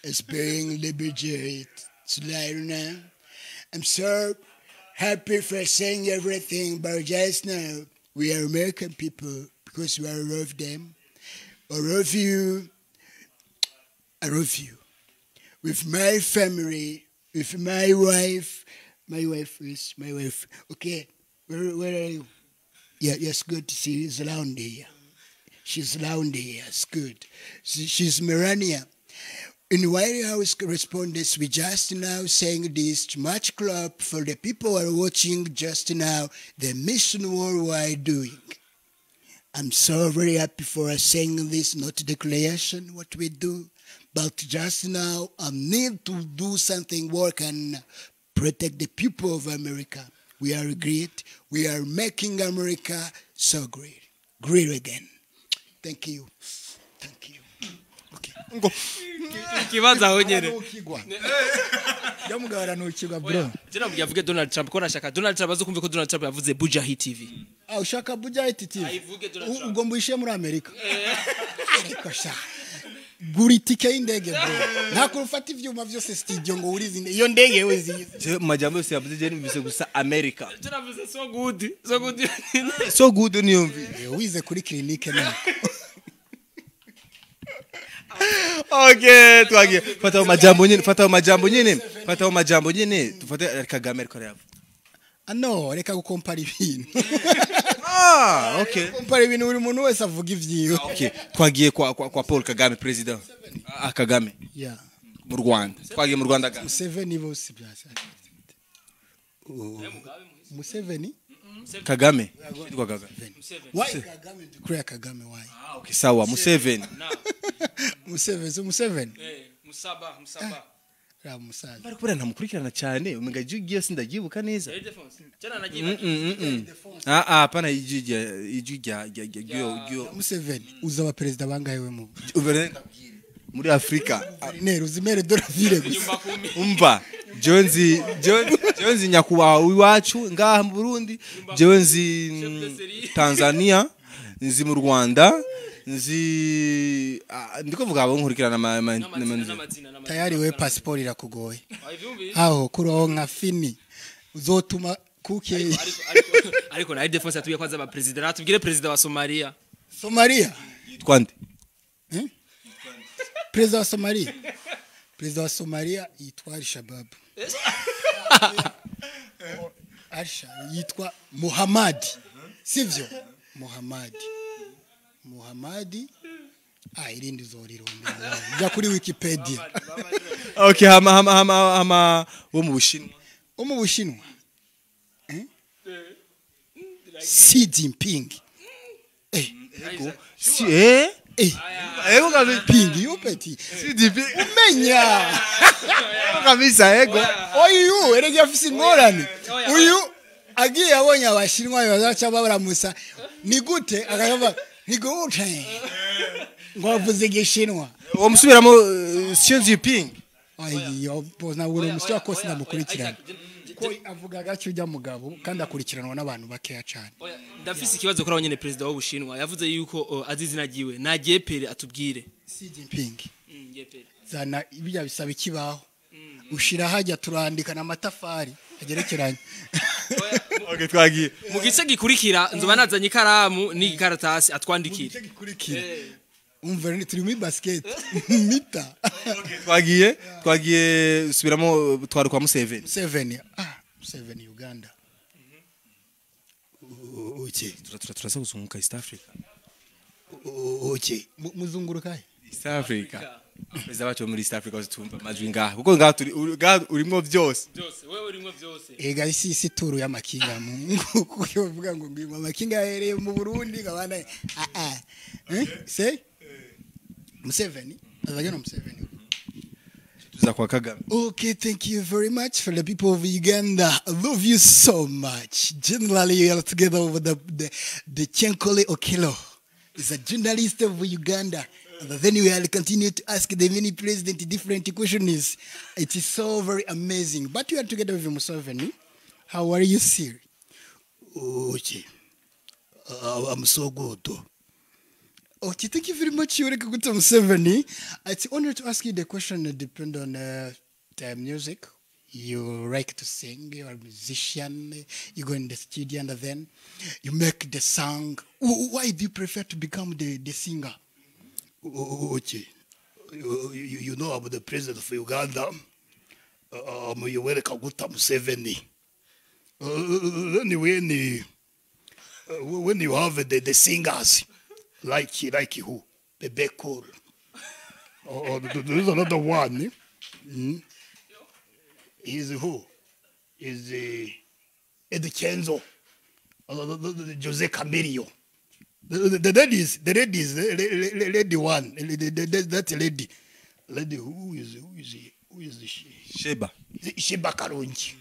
Experiencing the budget tonight now. I'm so happy for saying everything, but just now we are American people because we are of them. I love you. I love you. With my family, with my wife. My wife. Okay, where are you? Yeah, it's good to see you. It's around here. She's around here. It's good. She's Melania. In White House correspondence, we just now saying this much clap for the people who are watching just now the mission worldwide doing. I'm so very happy for us saying this, not declaration, what we do, but just now I need to do something work and protect the people of America. We are great. We are making America so great. Great again. Thank you. Thank you. Okay. kibaza aho nyene Yamugara no kigwa bro. Jina mvuge Donald Trump ko nashaka Donald Trump azokumva ko Donald Trump yavuze Bujahi TV. Ushaka Bujahi TV. Ayivuge Donald Trump. Ubwo mbishe muri Amerika. Ariko sha. Guri tike y'indege bro. Nako ufata ivyuma vyose studio ngo urizi iyo ndege wezi. je majambo yose yavuze je nimvise gusa America Jina mvuze so good. so good niyumvi Wize kuri clinique nako. okay twagiye fata majambo nyene tufate Kagame ariko yavu No, reka gukompara ibintu. Okay. Kompara ibintu buri muntu wese avuga ivyiwe. Okay. Twagiye kwa Paul Kagame president. Kagame. Yeah. Mu Rwanda. Twagiye mu Rwanda ga. Museveni bose byasa. Museveni? Kagame. Yitwa Kagame. Why Kagame to create Kagame why? Okay, sawa Museveni. Museveni. Musaba. Musaza. Bari kubera ntamukurikirana cyane umenga giye sindagibuka neza. Jana nagiba. Pana ijya Museveni uzaba president bangaye we mu. Muri Afrika. Nero zimere doravire gusa. Umva Jones nyakubaha wiwacu ngaha mu Burundi, Jones Tanzania, nzi mu Rwanda, nzi ndiko vuga abo nkurikirana tayari we passport irakugoye. Aho kuroho nka fini uzotuma kuke ariko na Ile-de-France atuye kwanza ba president atubwire president wa Somalia. Twande? President wa Somalia. President wa Somalia yitwa Al-Shabaab. Arsha yitwa Muhammad. Sivyo? Muhammad. Irindi zorirondera. Jya kuri Wikipedia. Okay, hama wo mu Bushinwa. Xi Jinping. Ego kabisa. Ping yupeti. Xi Jinping. Umenya. Ego kabisa ego. Oyu erege afisi ngorane. Uyu agiye abonye abashinwa bazaca babaramusa. Ni gute akayova ni gute. Ngo avuze igishinwa. Omusubiramo Xi Jinping. Ayo bona uri umuswa ko sinamukurikirana. Ko avuga gace ujya mugabo kandi akurikiranwa n'abantu bakeya cyane. ndafise ikibazo kuri abanyene president w'Ubushinwa yavuze yuko azizina giwe nagiye pere atubwire Xi Jinping. Yepere Zana ibijya bisaba ikibaho. Ushira hajya turandikana amatafari agerekeranye. Okay twagiye. mu gice gikurikira nzoba nazanye ikaramu n'igikaratasi atwandikire Gikurikira. Umva ni turi muri basket. Mita. Twagiye subiramo twari kwa Museveni. 7. 7 Uganda. Oke. Turasa kuzunguka East Africa. Oke. Muzunguruka. East Africa. Perezida wacu muri East Africa utumva amajwi ngaha. Kuko ngaha turi urimo byose. wewe urimo byose Ega isi turu y'amakinga mu kuko uvuga ngo ngwima amakinga yahereye mu Burundi gabana say Museveni azajya Museveni. Tuza kwa Kagame. Okay, thank you very much for the people of Uganda. I love you so much. Generally, you are together over the Chenkole Okello. He's a journalist of Uganda. And then we will continue to ask the many president different questions. It is so very amazing. But you are together with Museveni. How are you, sir? Okay. I'm so good. Okay, thank you very much, Yurika Guta Museveni. It's an honor to ask you the question that depends on the music. You like to sing, you're a musician, you go in the studio and then you make the song. Why do you prefer to become the singer? Okay. You know about the president of Uganda, Yoweri Kaguta Museveni. Anyway, when you have the singers, like who? Bebe Cool. There's another one. He's who? Is Eddie Kenzo. Jose Camillo. The lady one. That lady. Lady who is she? Sheba. Sheba Karungi.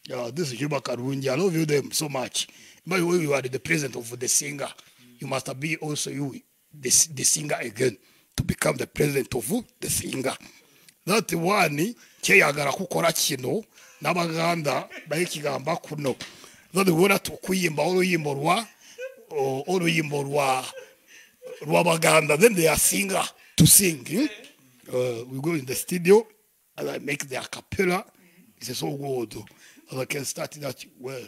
Yeah, this is Sheba Karungi. I love you them so much. By the way, you are the president of the singer. You must be also you, the singer again, to become the president of the singer. That one, Cheyagara kukora kino, n'abaganda bayikigamba kuno. That wora tukuyimba uruyimbo rwa baganda. Then they are singer to sing. We go in the studio and I make the a cappella. It's so good. And I can start that well.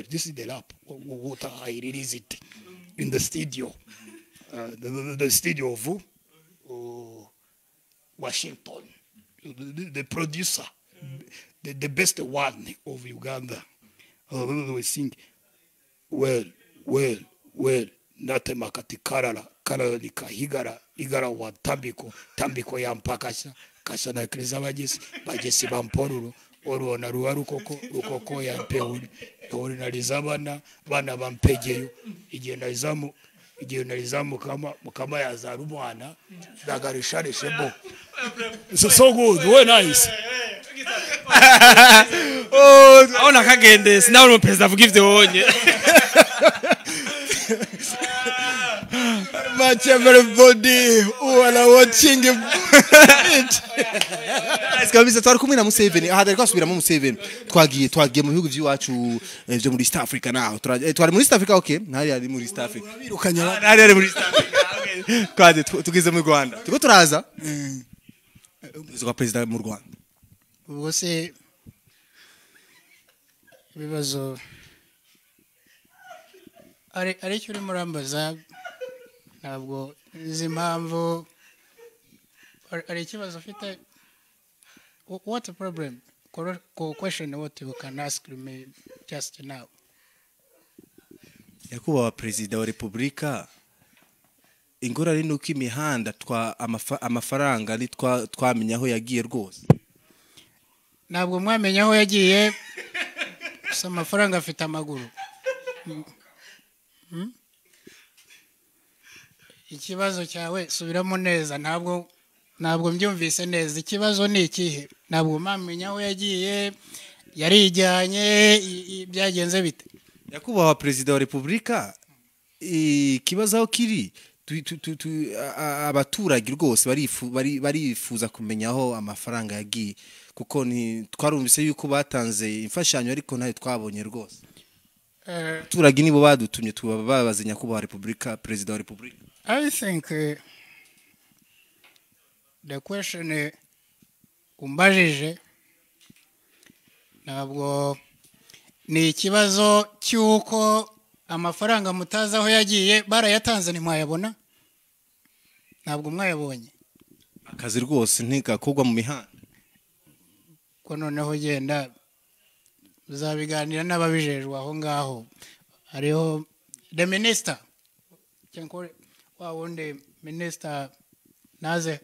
This is the rap. What I release it in the studio. The studio of Washington. The producer. The best one of Uganda. We sing well. Natemakati karala nikahigara igara wa tambiko ya mpakasha kasha na kriza bagesi bamporuro orona rukoko ya peuri nalizabana bana bampegeyo igihe nalizamu kama ya zarumwana dagarishare shebo so good very nice. aona kagende sinawe no president avuga ivyo wonye much everybody who are watching it. Kabisa twari kumwe na Museveni aha dari kwasubira mu Museveni twagiye mu bihugu by'iwacu byo muri East Africa naho twari muri East Africa. Okay, ntari ari muri East Africa ntari ari muri East Africa kwade tugize mu Rwanda tuko turaza kwa president mu Rwanda ubwo se bibazo ari cyo uri murambaza ntabwo izi mpamvu ari ikibazo ufite. What a problem? Question what you can ask me just now. Yakuba president wa Republika ingorane nuko imihanda amafaranga ni twamenya aho yagiye rwose. Ntabwo mwamenya aho yagiye gusa amafaranga afite amaguru. ikibazo cyawe subiramo neza ntabwo mbyumvise neza ikibazo ni ikihe ntabwo mpamenya aho yagiye yarijyanye byagenze bite nyakubahwa perezida wa repubulika ikibazo aho kiri abaturage rwose barifuza kumenya aho amafaranga yagiye kuko twarumvise yuko batanze imfashanyo ariko ntayo twabonye rwose abaturage nibo badutumye tubabaza nyakubahwa repubulika perezida wa repubulika. I think the question umbajije ntabwo ni ikibazo cy'uko amafaranga mutazi aho yagiye barayatanze ntimwayabona ntabwo mwayabonye akazi rwose ntigakorwa mu mihanda ko noneho genda uzabiganira n'ababijejwe aho ngaho hariho the minister cyangwa wa wundi minister naze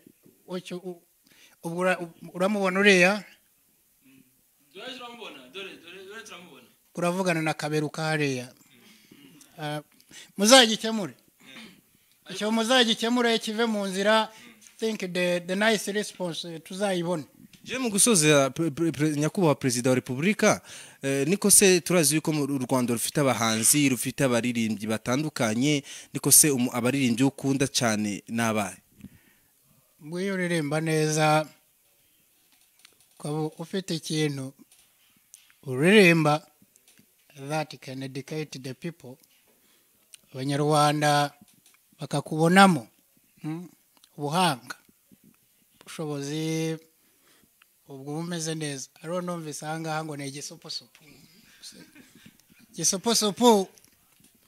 uramubona uriya uravugana na Kaberuka hariya muzagikemure icyo muzagikemure kive mu nzira think the nice response tuzayibona je mu gusoza nyakubahwa perezida wa repubulika niko se turazi yuko mu Rwanda rufite abahanzi rufite abaririmbyi batandukanye niko se abaririmbyi ukunda cyane nabaye mbuyo uririmba neza ufite ikintu uririmba that can educate the people abanyarwanda bakakubonamo ubuhanga ubushobozi ubwo bumeze neza ariho numvise ahangaha ngo ni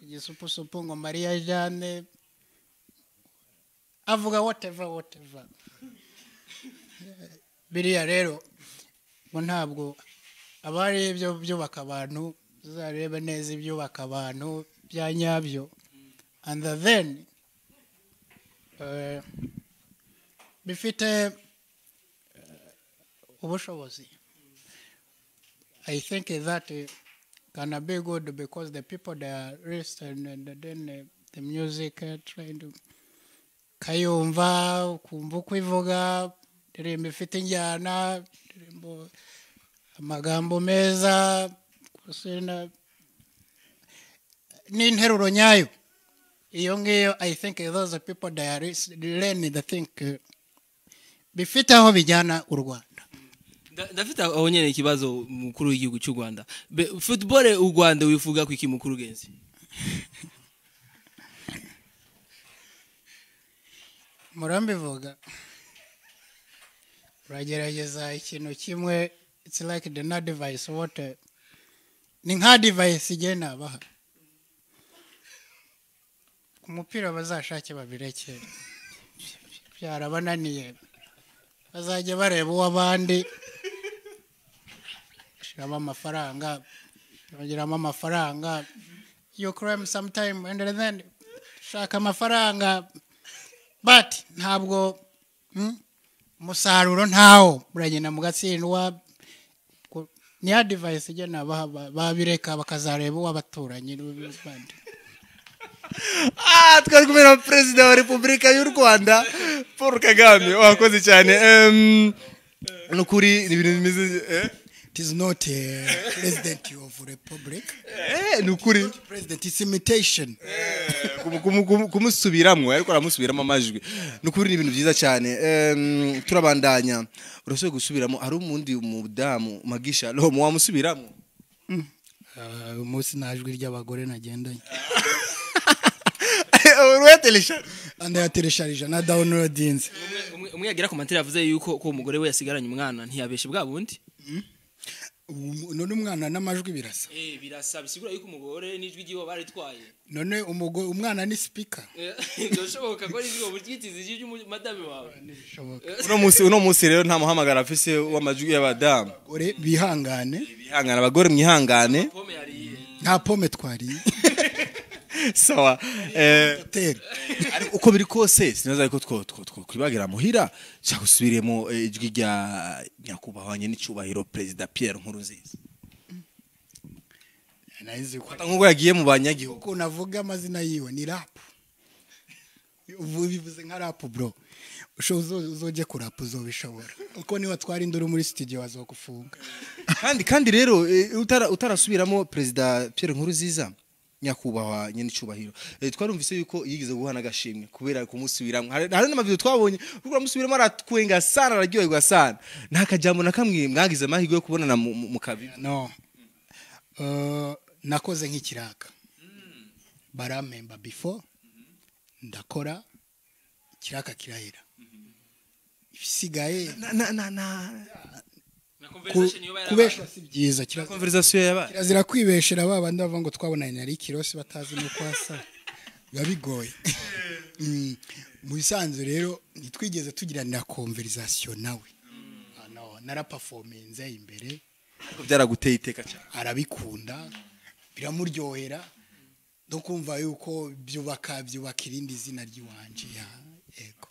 igisupusupu ngo Mariya Jeanne avuga whatever biriya rero ngo ntabwo abari ibyo byubaka abantu uzarebe neza ibyubaka abantu bya nyabyo and then bifite ubushobozi. I think that can be good because the people they are listening and then the music trying to kayumva kumva uko ivuga ndirimbo ifite injyana ndirimbo amagambo meza kusena n'interuro nyayo iyo ngiyo I think those people they are learning the thing bifite aho bijyana u Rwanda. Ndafite aho nyene ikibazo mukuru w'igihugu cy'u Rwanda football u Rwanda wifuga kwiki mukuru genzi murambivuga uragerageza ikintu kimwe it's like the no device what ni nka device igena abaha umupira bazashake babireke byarabananiye bazajya bareba uw'abandi shiramo amafaranga bagiramo amafaranga you crime sometime and then shaka amafaranga but ntabwo umusaruro ntawo buragenda mugatsindwa ni ya device igena babireka bakazareba uw'abaturanyi n'abandi. Twari kumwe na perezida wa repubulika y'u Rwanda Paul Kagame wakoze cyane nukuri ibintu bimeze it is not a president of republic nukuri president is imitation kumusubiramo ariko aramusubiramo amajwi nukuri ibintu byiza cyane turabandanya urashoboye gusubiramo ari umundi umudamu Magisha Romo wamusubiramo umunsi najwi ry'abagore nagendanye Telesharija na downloadinze umwe yagira commentaire yavuze yuko ko umugore we yasigaranye umwana ntiyabeshe bwa bundi none umwana n'amajwi birasa birasa bisigura yuko umugore n'ijwi giho baritwaye none umwana ni speaker ndoshoboka ko ijwi uburyitizi y'uyu madame wawe uno munsi rero nta muhamagara afise w'amajwi y'abadamu ore bihangane abagore mwihangane nta pome twari sawa uko biri kose sinaza ko kwibagira muhira cyagusubiremo ijwi rya nyakubahwanye n'icubahiro President Pierre Nkurunziza naizi ko nkuko yagiye mu banyagihugu ko navuga amazina yiwe ni rap ubu bivuze nka rap bro uzoje kurapa uzobishobora uko niwe twari induru muri studio wazokufunga kandi rero utarasubiramo president Pierre Nkurunziza nyakubahwa nyene icubahiro twarumvise yuko yigeze guhana agashimwe kubera kumusubiramwe hari n'amavideo twabonye kuko musubiramo aratwenga sana araryoherwa sana nta kajambo na kamwe mwagize amahirwe yo kubonana mu kabi no nakoze nk'ikiraka baramemba before ndakora kiraka kirahera ibisigaye kubesha si byiza conversation yabaye kirazira kwibeshera baba ndava ngo twabonanye ari kirose batazi no kwasa biba bigoye mu bisanzwe rero nitwigeze tugiranira conversation nawe no nara performance imbere byaraguteye iteka cyane arabikunda biramuryohera no kumva yuko byubaka irindi zina ry'iwanje yego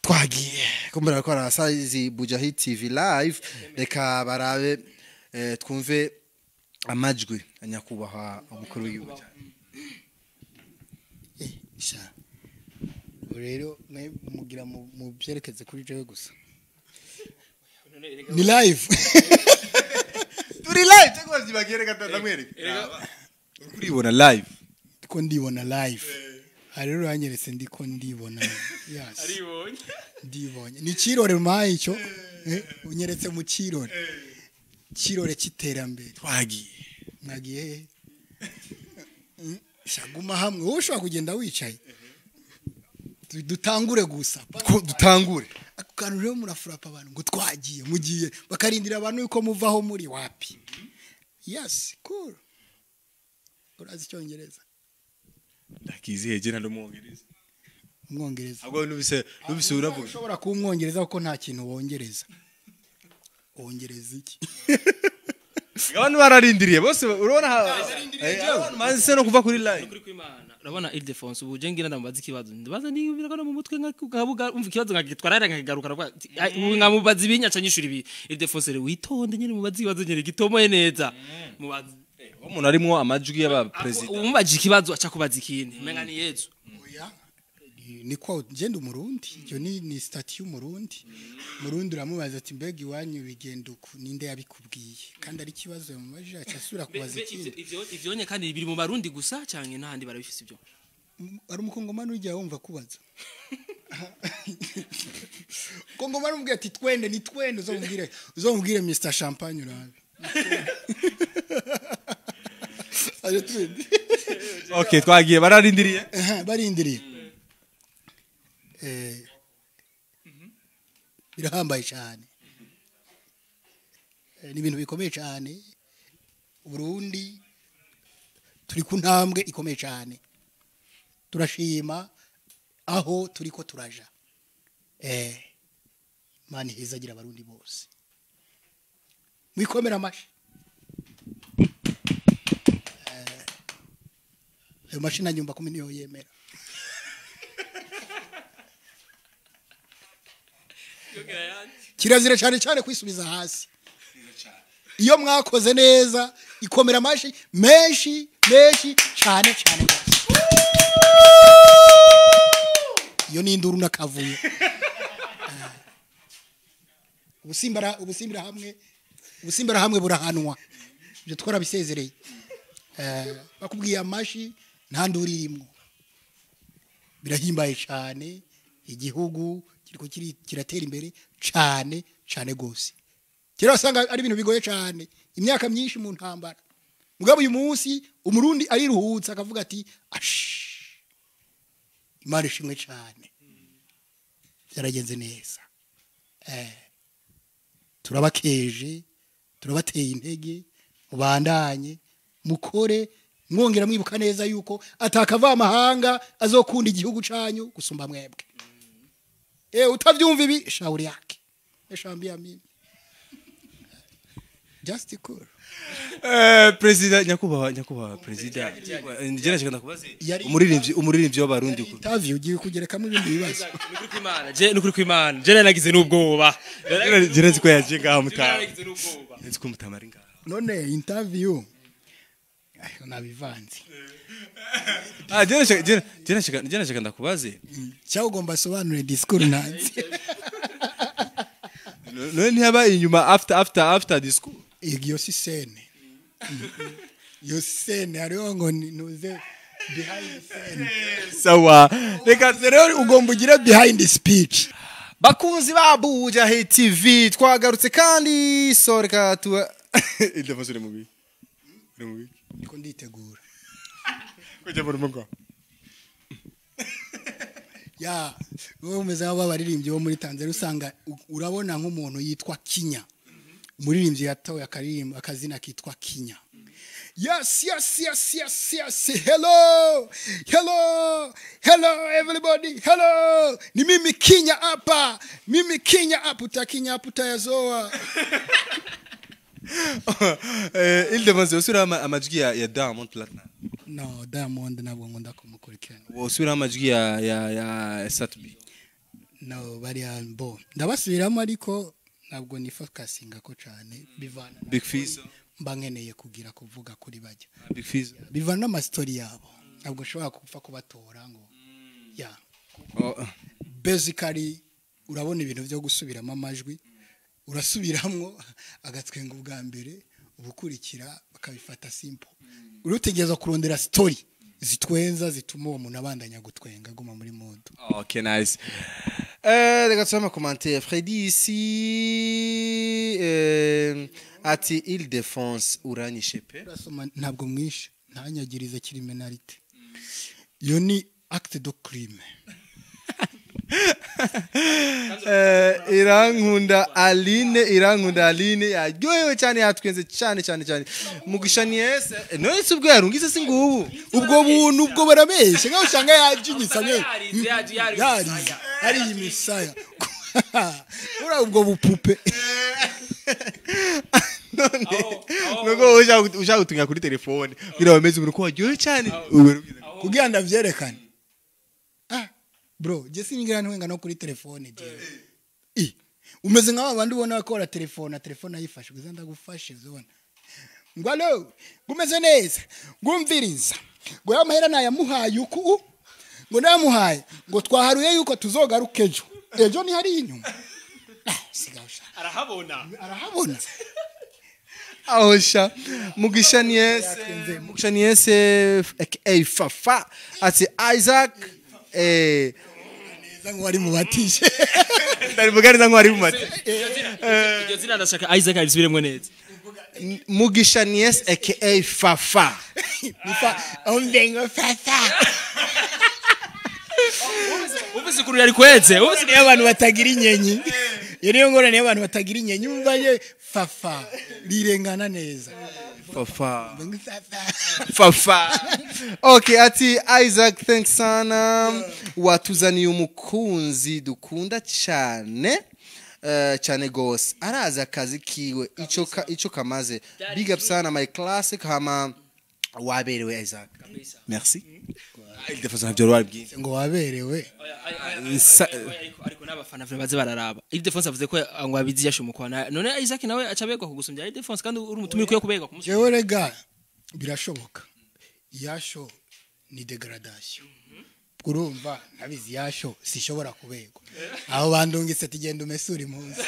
twagiye kumbera ko arasazi Bujahid TV live reka barabe twumve amajwi anyakubaha umukuru w'igihugu sha rero mugira mu byerekeze kuri jewe gusa ni live turi live cyangwa zibagere gatanda mwereka kuribona live ko ndibona live rero yanyeretse ndiko ndibona yes aribonye ndibonye ni kirore mayi cyo unyeretse mu kirore cy'iterambere mwagiye shaguma hamwe wowe ushobora kugenda wicaye dutangure gusa ko dutangure akano rero murafurapa abantu ngo twagiye mugiye bakarindira abantu yuko muvaho muri wapi yes cool urazi icyongereza ndakizihe je nando mwongereza umwongereza ahubwo nubise uravuga ushobora kuba umwongereza kuko nta kintu wongereza wongereza iki abantu bararindiriye bose urabona abantu manze no kuva kuri live kuri kwimana urabona Ildefonse ubu je ngira ndamubaza ikibazo ndabaza ni ubira ko mu mutwe nkabuga umva ikibazo ngagitwara nkakigaruka ubu nkamubaza ibinyaca nyishuri ibi Ildefonse re witonde nyine mubaza ikibazo nyine gitomoye neza mubaza umuntu arimo amajwi y'aba president umubaje ikibazo aca kubaza ikindi menga ni Yezu oya niko genda umurundi iyo ni statue y'umurundi murundi uramubaza ati mbega iwanyu bigenda uku ninde yabikubwiye kandi ari kibazo mu maji acasura kubaza ikindi ivyonye kandi biri mu barundi gusa cyane n'ahandi barabifise ibyo ari umukongomani ujya wumva kubaza kongomani umbwiye ati twende ni twende uzomubwire Mr Champagne urabe okay twagiye bararindiriye barindiriye birahambaye cyane ni ibintu bikomeye cyane Burundi turi ku ntambwe ikomeye cyane turashima aho turiko turaja mani heza agira abarundi bose mwikomera amashi ayo mashina nyumba kumi niyo yemera kirazira cyane kwisubiza hasi iyo mwakoze neza ikomera amashi menshi cyane rwose iyo ni induru nakavuye ubusimbara hamwe burahanwa ibyo twarabisezereye bakubwiye amashi nta nduru irimo birahimbaye cyane igihugu kiriko kiratera imbere cyane gose kera wasanga ari ibintu bigoye cyane imyaka myinshi mu ntambara mugabo uyu munsi umurundi ariruhutsa akavuga ati Imana ishimwe cyane byaragenze neza turabakeje turabateye intege mubandanye mukore mwongera mwibuka neza yuko atakava amahanga azokunda igihugu canyu gusumba mwebwe utavyumva ibi shauri yake eshambia mimi just cool president nyakubahwa president njye nashaka kubaza umuririmbyi w'abarundi ku interview ugiye kugerekamo ibindi bibazo nukuri kwimana je nagize n'ubwoba je nzi ko yaje ngaho mutama nzi ko mutama ari ngaho none interview nabivanze jena shaka ndakubaze cyangwa ugomba sobanure discours nanze none ntiyaba inyuma after disco iyo si scene iyo scene hariho ngo nuze behind the scene sawa reka rero ugomba ugira behind the speech bakunzi ba Buja Hit TV twagarutse kandi soreka tuwa Ildefons mubi ko nditegura kujya muri mugo ya wowe umeze nk'abaririmbyi bo muri Tanzania usanga urabona nk'umuntu yitwa Kinya umuririmbyi yatoye akaririmba akazina kitwa Kinya. Yes. Hello everybody. Hello. Ni mimi Kinya hapa. Utakinya hapa utayazoa. Ildefons usura amajwi ya Diamond Platinum. No, Diamond nabwo ngunda kumukurikirana. Usura amajwi ya Satbi. No, bari ambo. Ndabasubiramo ariko ntabwo ni focusinga ko cyane bivana Big Fizzo mbangeneye kugira kuvuga kuri bajya Big Fizzo bivana ama story yabo ntabwo ushobora kupfa kubatora ngo ya basically urabona ibintu byo gusubiramo amajwi urasubiramo agatwenga ubwa mbere ubukurikira bakabifata simple urutegereza kurondera story zitwenza zituma uwo muntu abandanya gutwenga guma muri mood. Okay, nice. Reka tusome commentaire Freddy ici ati Ildefons uranyishe pe urasoma ntabwo mwishe ntanyagirize criminality yo ni acte de crime. Irankunda Aline yaryohewe cyane yatwenze cyane Mugisha Niese none se ubwo yarungise singubu ubwo buntu ubwo barabeshe ngaho ushanga yajinyisa ne yari ari imisaya ura ubwo bupupe nuko ushaka gutunga kuri telefone kugira bameze umuntu ko waryohewe cyane kugira ndavyerekane bro jesi ngira ntwenga no kuri telefone je umeze nk'aba bandi ubona bakora telefone ayifashe guza ndagufashe uzobona ngo allo gumeze neza ngumviriza ngo yamahera nayamuhaye uku ngo namuhaye ngo twaharuye yuko tuzogaruka ejo ni hari inyuma sigawusha arahabona ahosha Mugisha Niese Fafa ati Isaac ngo wari mu batishe ndari buganiza ngo wari mu mate iryo zina ndashaka Isaac abisubiremo neza Mugisha Niese aka Fafa ombengo Fafa ubise kuri yari kweze ubise niyo abantu batagira inyenyi yariyo ngora niyo abantu batagira inyenyi umvaye Fafa rirengana neza Fafa okay ati Isaac thanks sana watuzaniye umukunzi dukunda cyane gose araza akazi kiwe ico kamaze big up sana my classic hama waberewe Isaac merci Ildefons ntabyo rwabwiye ngo waberewe ariko n'abafana baze bararaba Ildefons avuze ko ngo abizi yashumukwana none Isaac nawe acabegwa kugusumbya Ildefons kandi uri umutumire ko kubegwa kumusubya jewe rega birashoboka yasho ni degradation urumva nabizi yasho sishobora kubegwa aho bandungitse tigenda umesura impunzi.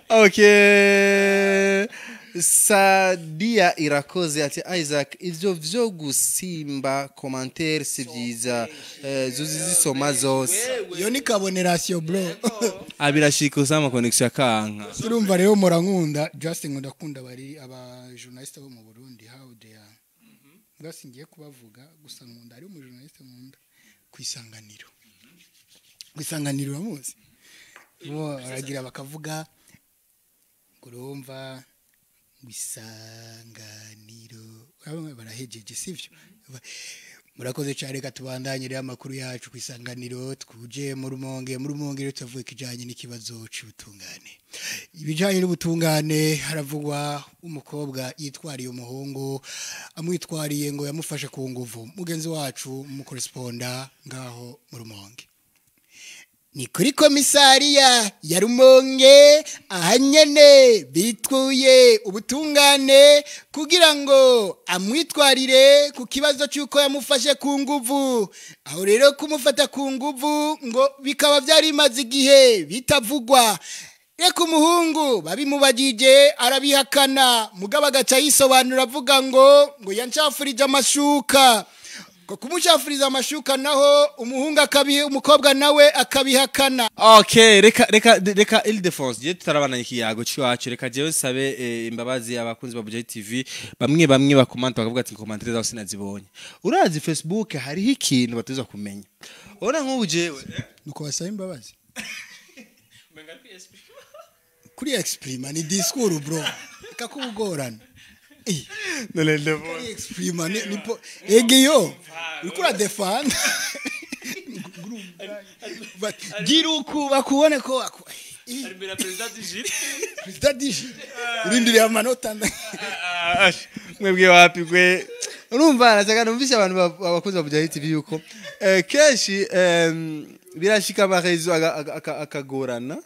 Okay Sadia irakoze ati Isaac ivyo vyo gusimba commentaire si byiza zuzisoma zose yo ni kaboneration bro abirashika usama connection kanka urumva rero morankunda Justin ndakunda bari aba journaliste bo mu Burundi how they are ngasingiye kubavuga gusa nkunda ari mu journaliste nkunda kwisanganiro bamuzi bo aragira bakavuga kurumva bisanganiro bamwe barahejeje sivyo murakoze cyane reka tubandanyire amakuru yacu kwisanganiro twuje mu rumonge rero tuvuye kijanye n'ikibazo cy'ubutungane ibijanye n'ubutungane haravugwa umukobwa yitwariye umuhungu amwitwariye ngo yamufashe ku nguvu mugenzi wacu mu corresponda ngaho mu rumonge ni kuri komisariya ya Rumonge ahanyene bitwuye ubutungane kugira ngo amwitwarire ku kibazo cy'uko yamufashe ku nguvu. Aho rero kumufata ku nguvu ngo bikaba byari maze igihe bitavugwa. Reka umuhungu babimubagije arabihakana, mugabo agaca yisobanura avuga ngo yancafurije amashuka. Ko kumushafuriza amashuka naho umuhungu umukobwa nawe akabihakana. Okay, reka Ile-de-France je tutarabana ikiyago cyacu, reka jewe sabe imbabazi abakunzi ba Buja TV bamwe bakomanta bakavuga ati commentaire zawe sinazibonye. Urazi Facebook hariho ikintu batuza kumenya. Ora nk'ubu jewe nuko wasaba imbabazi. Kuri exprime ni discours bro. Kakugorana. Nolende exprime ni egeyo. Ukura defend. Giruku bakubone ko Ari president d'Ijiri. President d'Ijiri. Urindiriye amanota mwebwe wapi gwe urumva nataka numvisha abantu bakuze babuja TV yuko keshi birashika amarezo akagorana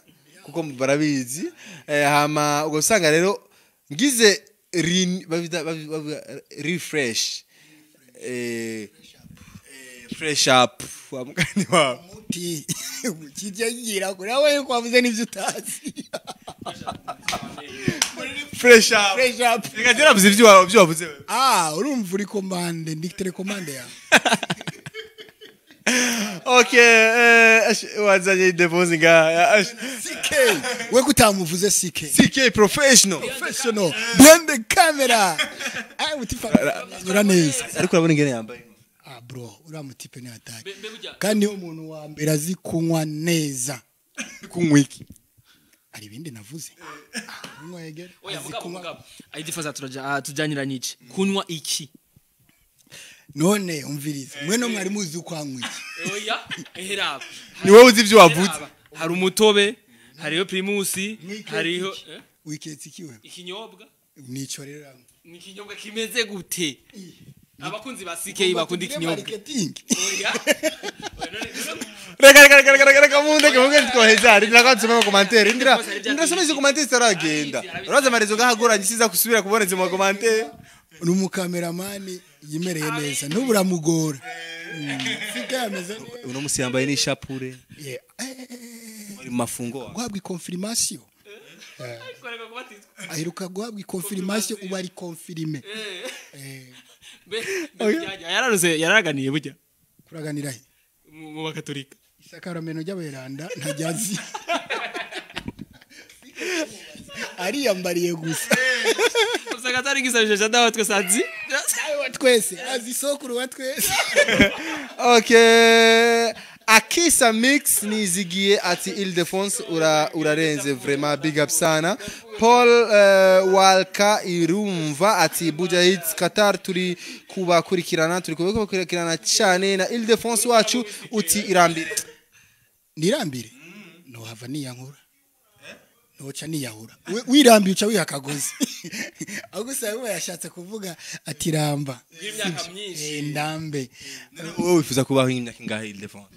kuko barabizi hama ugosanga rero ngize refresh fresh up wa mukani wa muti kijagira kuri awe kwavuze n'ivyo utazi fresh up reka buze ivyo wavuze urumva uri commande ndi telecommande ya okay wazanye Ile-de-France nga CK we kutamuvuze CK professional behind the camera utifa uraneza ariko urabona ingene yambaye bro uramutipe ni ataki kandi umuntu wa mbere azi kunywa neza kunywa iki ari bindi navuze kunywa yegera oya mugabo Ile-de-France tujanyira iki kunywa iki none umviriza mwe no mwari muzi kwanywa iki oya eheraba ni wowe uzi ivyo wavuze hari umutobe hariyo primus hariyo wiketse ikiwe ikinyobwa nico rero ni ikinyobwa kimeze gute abakunzi ba CK bakunda ikinyobwa oya reka munde twohezari ndakatsoma commentaire indira soma izo commentaire saragenda uraza amarezo gahagora ngisiza kusubira kuboneza mu commentaire uri cameraman yimereye neza ntuburamugora sikameze uno musi yambaye ni shapure muri mafungo guhabwa confirmation ahiruka guhabwa confirmation uba ari confirme yaraganiye burya kuraganira he mu bakatolika isakarameno ry'aberanda ntajyazi ari yambariye gusa usanga tari gisabije dawa twasazi twese azisokuru wa twese okay Akisa Mix nizigiye ati Ile-de-France urarenze vraiment big up sana. Paul Walka irumva ati Buja Hits Qatar turi kubakurikirana cyane na Ile-de-France wacu uti irambire nirambire no hava niyankura noca niyahura wirambye uca wihakagozi agusa we yashatse kuvuga ati ramba imyaka myinshi ndambe wowe wifuza kubaho imyaka ingahe Ile-de-France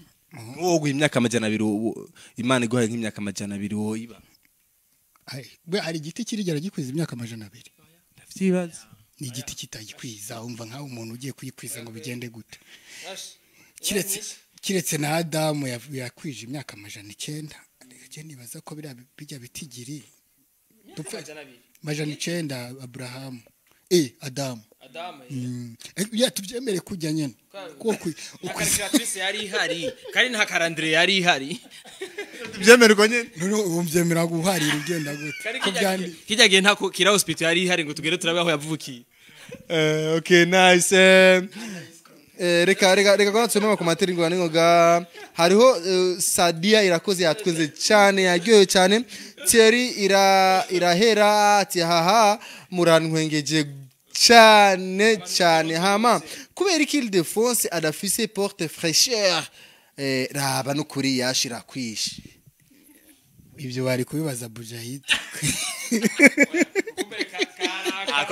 wowe guha imyaka 200 Imana iguha nk'imyaka 200 wowe iba we ari igiti kirigera gikwiza imyaka 200 ndavyibaza ni igiti kitagikwiza umva nka umuntu ugiye kuyikwiza ngo bigende gute kiretse na Adamu yakwije imyaka 900 je nibaza ko bijya bitigiri dupfa 900 Abraham Adamu ya tuvyemere kujya nyene uko calculatrice yari ihari kandi nta calendrier yari ihari tuvyemere ko nyene no umvyemera guharira ugenda gute ko byandi kijyagiye nta kira hospital yari ihari ngo tugere turabaho yavukiye okay nice reka kwa tsoma mu commentaire ngo ningoga hariho Sadia irakoze yatweze cyane yaryoye cyane Thierry irahera ati haha murantwengeje cyane hama kubera iki Ile-de-France adafise porte fraîcheur raba no kuri yashira kwishi ibyo bari kubibaza Buja Hits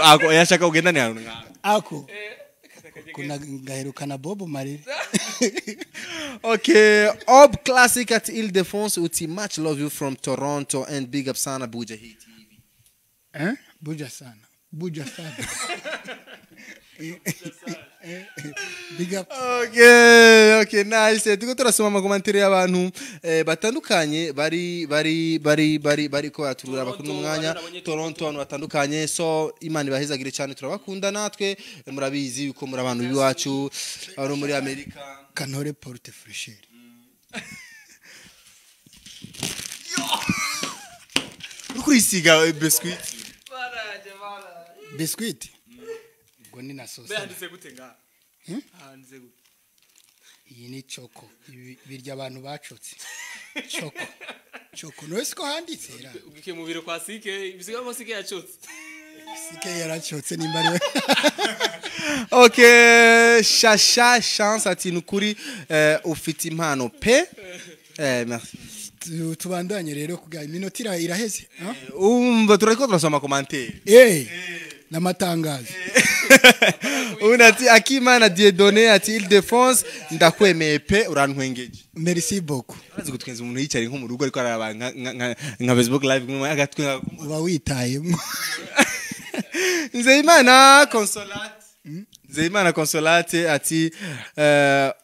ako yashaka kugenda ni hano ako kuna gaherukana Bobo Marley Okay, Ob Classic at Ile-de-France uti much love you from Toronto and big up sana Buja Hit TV. Buja sana. Buja sana. Big up. Okay, nice. Tuko turasoma amakomantere y'abantu batandukanye bari ko baturura bakuru mwanya Toronto abantu batandukanye, so Imana ibahezagire cyane, turabakunda natwe murabizi yuko muri abantu biwacu abo muri Amerika. Kanore porte fraîcheur. Ukurisiga biscuit. Biscuit. Ngo ni na sauce. Banditse gute nga? Handitse gute? Iyi ni choko. Birya abantu bacotse. Choko. No siko handitse era. Ubike mu biro kwa Sike, bisiga mo Sike yacotse. Sike yaracotse ni mbari. Okay, Shasha chance ati nukuri ufite impano pe. Merci. Tubandanye rero kuga iminota iraheze. Umva turiko turasoma commentaire. Namatangazo. Unati Akimana Dieudonné ati Ile-de-France ndakwemeye pe urantwengeje. Merci beaucoup. Arazi gutwenza umuntu yicari nko mu rugo ariko araba nka Facebook live mwe agatwenga. Uba witayemo. Nzeyimana Consolate ati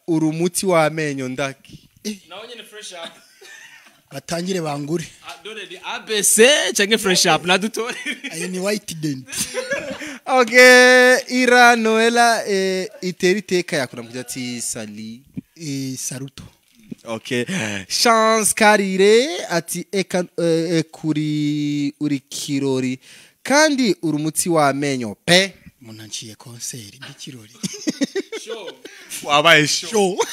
urumuti w'amenyo ndaki. Naho nyene fresh up. Batangire bangure. Dore di ABC change fresh up na dutore. Ayo ni white dent. Okay, Ira Noela iteriteka yakura mvuga ati Sali Saruto. Okay. Chance Karire ati kuri uri kirori kandi urumuti w'amenyo pe Munanciye concert ndikirori. Show. Wabaye show.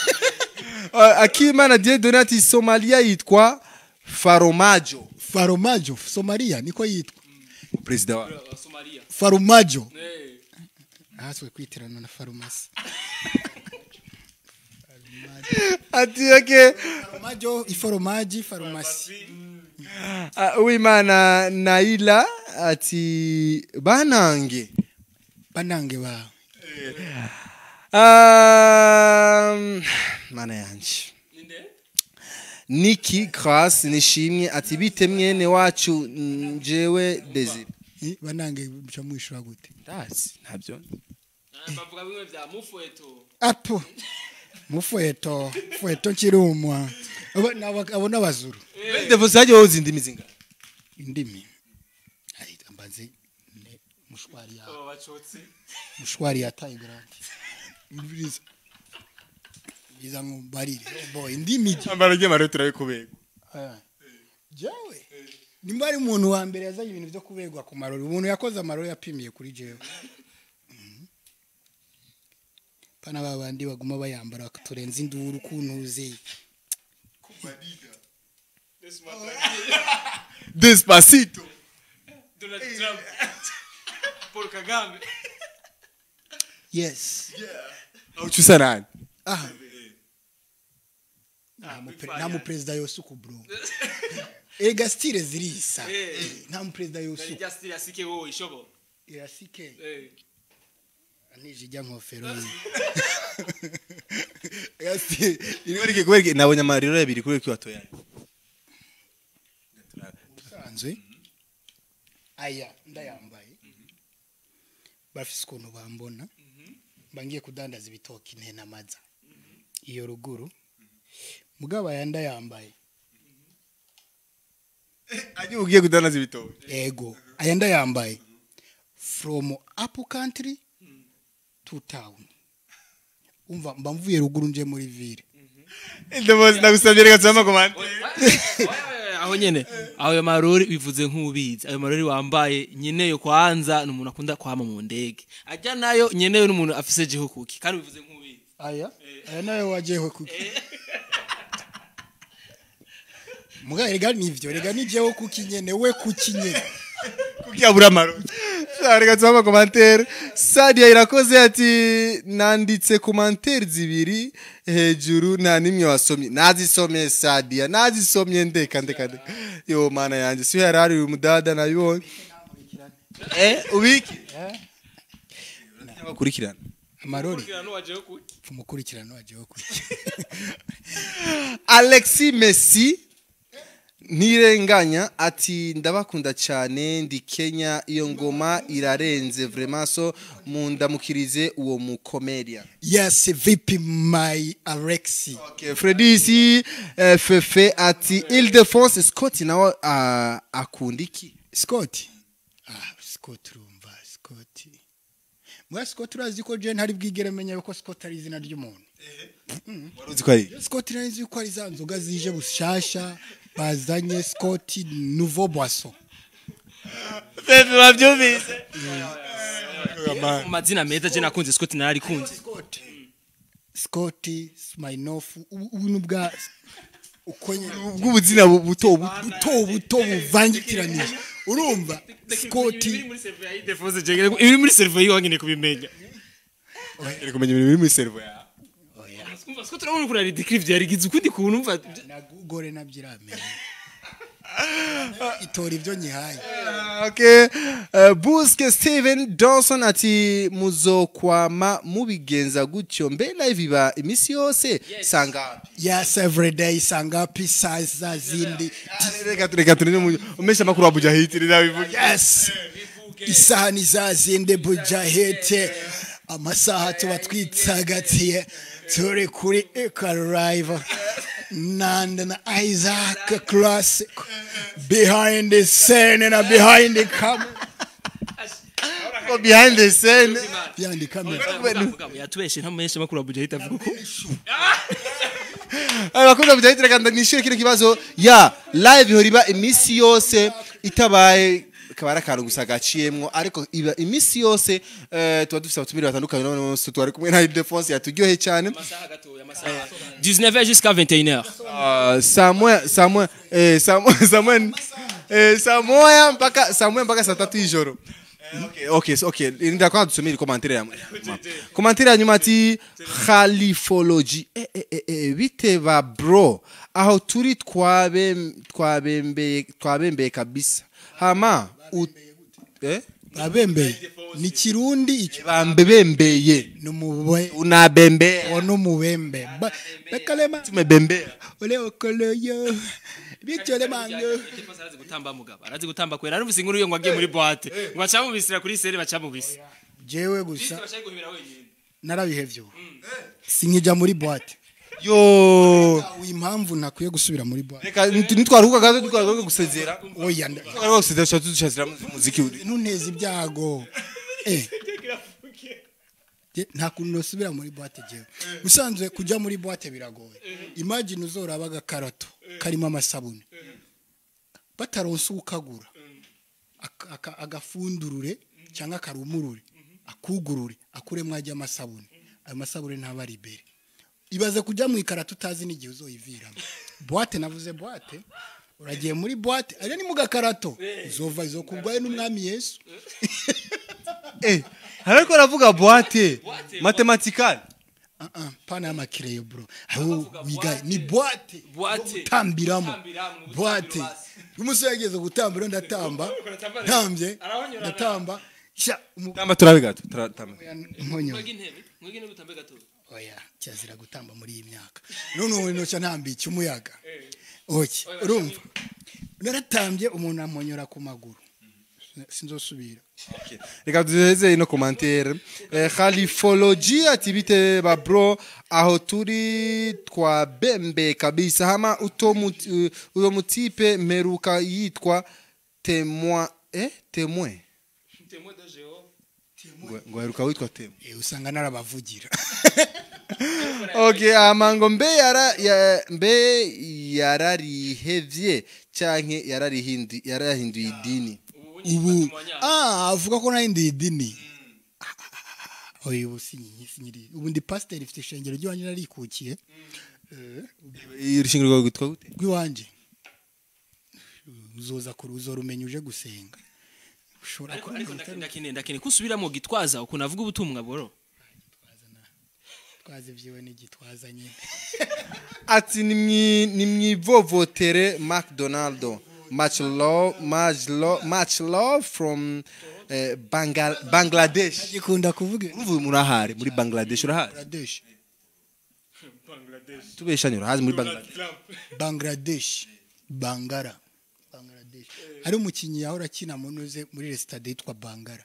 Akimana Dieudonné ati Somalia yitwa Faromajo. Somalia niko yitwa. President wa Somalia. Faromajo. Haswe kwitirana na farumasi. Ati okay. Faromaji farumasi. Uwimana Naila ati banange ba. Mana yanje. Niki Grace nishimye ati bite mwene wacu njewe Desire. Banange muca mwishura gute? Ndazi ntabyo. Bavuga bimwe bya mufweto. Apo. Mufweto kirumwa. Abo n'abazuru. Ile-de-France haje wozi indimi zinga. Indimi. Ari ambaze mushwari ya. Bacotse. Mushwari ya Tiger. Mbiriza. Biza ngumbarire. Boy indimi. Ambara rye mare turabikubega. Jawe. Nimbari umuntu wa mbere yazanye ibintu byo kubegwa ku marori. Umuntu yakoze amarori yapimiye kuri jewe. Pana babandi baguma bayambara bakaturenza induru kuntuze. Despacito. Donald Trump. Paul Kagame. Yes. Uchusa nani? Nta mu president yosuku bro. Ega stile zirisa. Nta mu president yosuku. Ega stile asike wowe ishobo. Asike. Anijija nkofero. Iwereke nabonye amariro yabiri kuri kwatoya. Sanzwe. Aya ndayambaye. Bafise ukuntu bambona. Bangiye kudandaza ibitoki ntena maza. Iyo ruguru. Mugaba yanda yambaye. Aje ugiye kudandaza ibitoki. Ego. Ayanda yambaye. From Apple country to town. Umva mbamvuye ruguru nje muri ville. Ile-de-France ndagusabye reka tsama komande. Aho nyene ayo marori bivuze nk'ubizi ayo marori wambaye nyene yo kwanza n'umuntu akunda kwama mu ndege ajya nayo nyene yo n'umuntu afise jeho kuki kandi bivuze nk'ubizi Aya nayo wajeho kuki Muga rega nivyo rega nijeho kuki nyene we kuki nyene kuki abura marori. Reka tsama commentaire. Sadia irakoze ati nanditse commentaire zibiri hejuru nta nimwe wasomye. Nazisomye Sadia, nazisomye ndeka. Yo mana yanje si yarari umudada nabibonye. Ubiki? Kurikirana. amarori umukurikirano wajeho kuki Alexis Messi ntirenganya ati ndabakunda cyane ndi Kenya iyo ngoma irarenze vraiment so mundamukirize uwo mu comedian. yes VP my Alexi Okay, Freddy ici Fefe ati Ile-de-France Scott nawe akundiki. Scott Scott rumva Scott mwa Scott urazi ko je ntari bwigere menya yuko Scott ari izina ry'umuntu Waruzi ko ari Scott irazi ko ari za nzoga zije bushasha bazanye Scott nouveau boisson Pepe bavyumvise mu mazina meza je nakunze Scott narari kunze Scott Smirnoff ubuntu bwa ukonye bw'ubuzina buto buvangikiranije urumva Scott iri muri server yiwangene kubimenya iri kumenya ibintu biri muri server ya Scott urabona ko ari decrypt yarigize ukundi kuntu mva na Google nabyiramenya itora ibyo nyihaye okay Buske Steven Dawson ati muzokwama mubigenza gutyo mbe live ba imisi yose sanga yes every day sangapi saa zindi reka tunene umesha makuru abuja hiti ndabivuga yes isahani za zindi buja hete amasaha tuba twitsagatiye turi kuri Eka Live Nanda na Isaac Classic behind the scene and behind the camera behind the scene behind the camera yatweshe ntameshe makuru abuja hita avuga ko bakunda abuja hiti reka nishire kino kibazo ya live horiba imisi yose itabaye kabara kantu gusa gaciyemwo ariko iba imisi yose tuba dufite abatumire batandukanye none twari kumwe na Ile-de-France yaturyohe cyane 19h jusqu'à 21h Samoya mpaka saa 3 y'ijoro. Okay. Ndakwa dusomera commentaire ya commentaire nyuma ati Khalifology biteba bro aho turi twabembeye kabisa hama babembeye ni kirundi iki bambebembeye numubwe unabembe ono mubembe bekalema tumebembe ole okoloyo bityo le mango gutamba mugabo arazi gutamba kwera arumvise inkuru yo ngo agiye muri boîte ngo acamubisira kuri sere bacamubise jewe gusa narabihevye sinkija muri boîte yo impamvu nakwiye gusubira muri boîte reka nitwaruka gato tukagaruka gusezera oya tukagaruka gusezera tushazira muziki uri ntuneze ibyago nta kuntu nosubira muri boîte jewe usanzwe kujya muri boîte biragoye imagine uzoraba agakarato karimo amasabune bataronse ukagura agafundurure cyangwa akarumurure akugurure akuremwa ajya amasabune ayo masabune ntaba ari bere ibaze kujya mu ikarato utazi n'igihe uzoyiviramo boîte navuze boîte uragiye muri boîte ari ni mu gakarato izova izokugwaye n'umwami Yesu hariko ravuga boîte mathematical pana amakireyo bro aho wiga ni boîte tambiramo boîte umusore yageze gutambira ndatamba ntambye ndatamba sha tamba turabe gato tamba nkonyo mwigine gutambe gato oya cyazira gutamba muri iyi myaka none noca ntambike umuyaga oke urumva naratambye umuntu amonyora ku maguru sinzosubira reka duheze ino commentaire Khalifology ati bite ba bro aho turi twabembe kabisa hama uto mutipe meruka yitwa témoin témoin de Géo ngo heruka witwa témoin usanga narabavugira okay amango mbe yararihevye canke yarahinduye idini ubu avuga ko nahinduye idini oya ubu sinyiri ubu ndi pasiteri ifite ishengero ry'iwanjye narikukiye urushingiro rwawe rwitwa gute rw'iwanjye uzoza kuruzorumenya uje gusenga ndakene kusubiramo gitwaza ukuntu avuga ubutumwa boro twaze vyiwe n'igitwaza nyine ati nimwivovotere McDonald's much love from Bangladesh gikunda kuvuga uvuye murahari muri Bangladesh urahazi Bangladesh tubeshanye urahazi muri Bangladesh Bangladesh ari umukinyi yahora akina munuze muri restaurant yitwa Bangara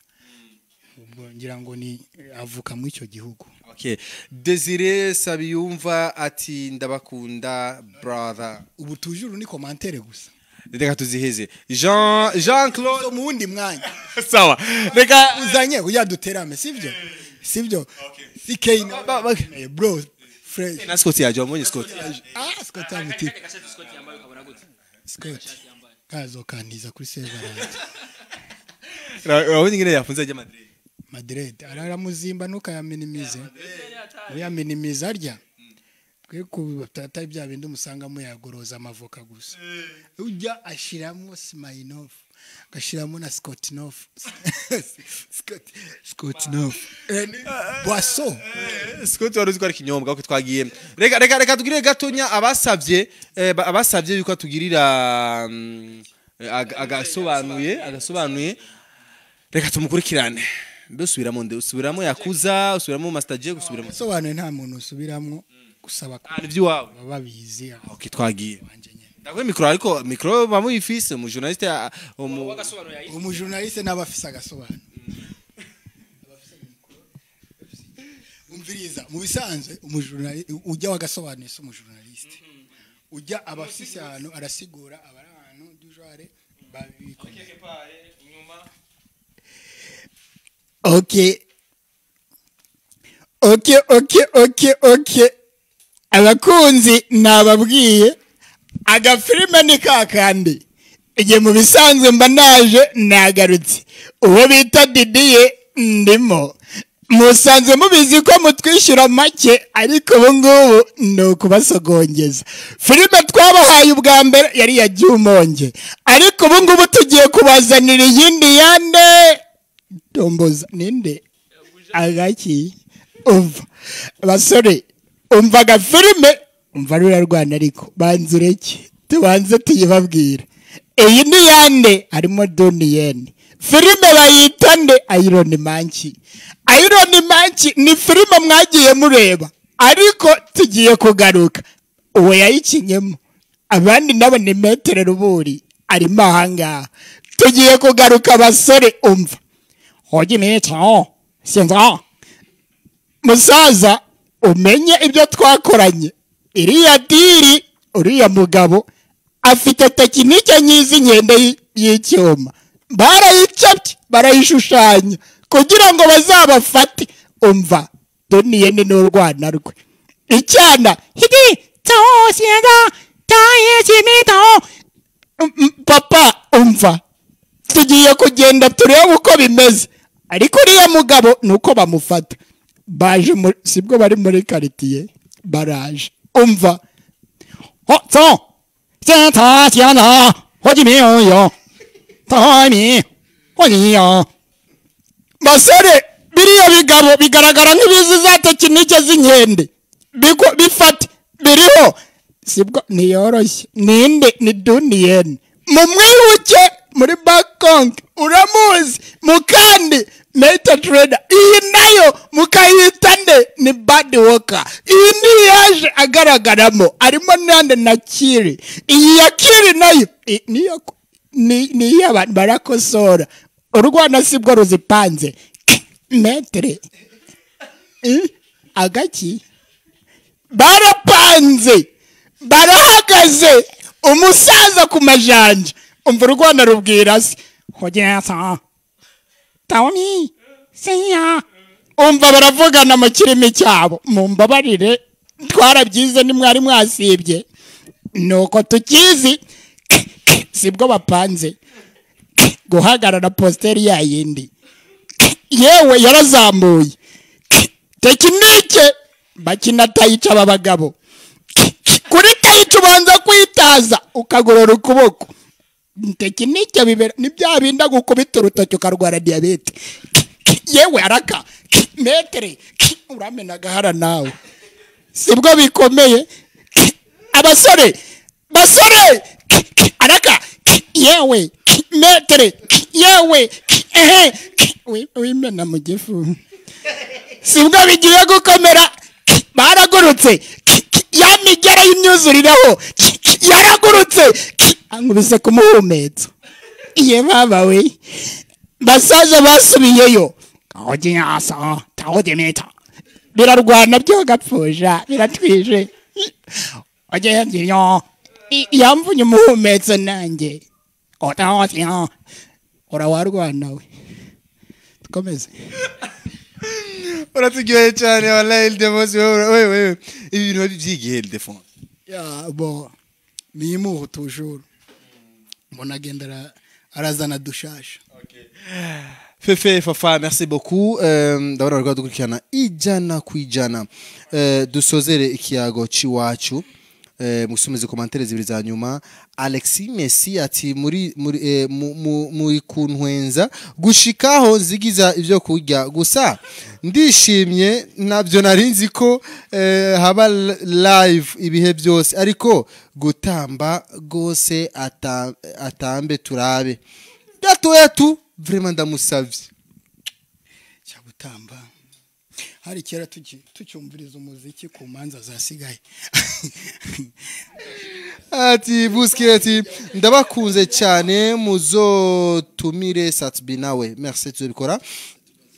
ubwo ngira ngo ni avuka muri icyo gihugu. Okay, Desire Sabiyumva ati ndabakunda brother. Ubu tujuru ni commentaire gusa. Reka tuziheze. Jean Claude mu wundi mwanya. Sawa. Reka uzanye uyaduterame sivyo? Sivyo? Okay. CK bro fresh. Na Scott yaje umonye Scott. Scott amiti. Scott. Kazo kandiza kuri server. Urabona ingene yafunze ajya Madrid arara muzimba nuka ya minimize ya minimize arya kwe ku tata bya bindi umusanga mu yagoroza amavoka gusa ujya ashiramo Smirnoff gashiramo na Scottnoff Scottnoff boisson Scott waruzi ko ari kinyobwa ko twagiye reka tugire gatonya abasavye yuko tugirira agasobanuye reka tumukurikirane usubiramo yakuza usubiramo Master J usubiramo sobanuye nta muntu usubiramo gusaba ko iby'iwawe babizi. Okay twagiye ndagwe micro bamuyifise mu journaliste journaliste n'abafisa agasobanuro umviriza mu bisanzwe umujournaliste ujya wagasobanuye so mu journaliste ujya abafise hano arasigura abantu dujare babiko Okay. Abakunzi nababwiye agafilme ni kakandi. Igihe mu bisanzwe mba naje nagarutse. Uwo bita Didiye ndimo. Musanzwe mubizi ko mutwishyura make ariko ubu ngubu no kubasogongeza. Filme twabahaye ubwa mbere yari ya Jumonge. Ariko ubu ngubu tugiye kubazanira yindi yande Tomboza ninde agaki umva basore umvaga filme umva rurarwana ariko banzureke tubanze tuyibabwira iyi ni yande harimo Donnie filme bayita nde Iron Manchi ni filme mwagiye mureba ariko tugiye kugaruka uwo yayikinyemo abandi nabo ni Metere Ruburi ari mahanga tugiye kugaruka basore umva Hojimito sinza musaza umenye ibyo twakoranye iriya diri uriya mugabo afite tekinike nyizi nkende y'icyuma barayicapye barayishushanya kugira ngo bazabafate umva Donnie n'urwana rwe icyana hidi tosienda tayezimito papa umva tugiye kugenda turebe uko bimeze ariko uriya mugabo nuko bamufata baje sibwo bari muri quartier baraje umva so senta tiana hojimiyo tami hojiyo basore biriya bigabo bigaragara nk'ibizi za tekinike z'inkende bifata biriho sibwo niyoroshye ninde ni Donnie mumwihuke muri Bangkok uramuzi mukandi Meta Trader iyi nayo mukayita nde ni Bad Walker iyi ni yaje agaragaramo arimo nande na Kiri iyi ya Kiri nayo ni y'abantu barakosora urwana sibwo ruzipanze metre agaki barapanze barahagaze umusaza ku majanja umva urwana rubwira se hogeza Tawami siya umva baravugana mu kirimi cyabo mumbabarire twarabyize ni mwari mwasibye nuko tukizi sibwo bapanze guhagarara posteri ya yindi yewe yarazamuye tekinike bakina tayica abagabo kuri tayica ubanza kwitaza ukagorora ukuboko tekinike bibera ni bya binda gukubita urutoki ukarwara diabete yewe araka metere uramena gahara nawe sibwo bikomeye abasore basore araka yewe metere yewe wimena mu gifu sibwo bigiye gukomera baragurutse ya migera y'imyuzuriraho yaragurutse ankubise ku muhumetso iye baba we basaza basubiyeyo kahoginyasa tahodemeta birarwana byo gapfusha biratwije ogeyanyo yamvunye umuhumetso nanjye otahotiya urawarwana we tukomeze uratugiye cyane wallahi Ildefonse wewe ibintu byigihe Ildefonse ya bo mimu toujours mon agendera arazana dushasha Fefe Fafa merci beaucoup ndabona rwa dukurikirana ijana kwijana dusozere ikiyago ciwacu musomeze commentaires zibiri za nyuma Alexis Messi ati muri kuntwenza gushikaho zigiza ivyo kurya gusa ndishimye nabyo narinzi ko haba live ibihe byose ariko gutamba gose atambe turabe gatoya tu vraiment ndamusavye cyagutamba hari kera tucyumviriza umuziki ku manza zasigaye ati Busquets ndabakunze cyane muzotumire Satbi nawe merci tubikora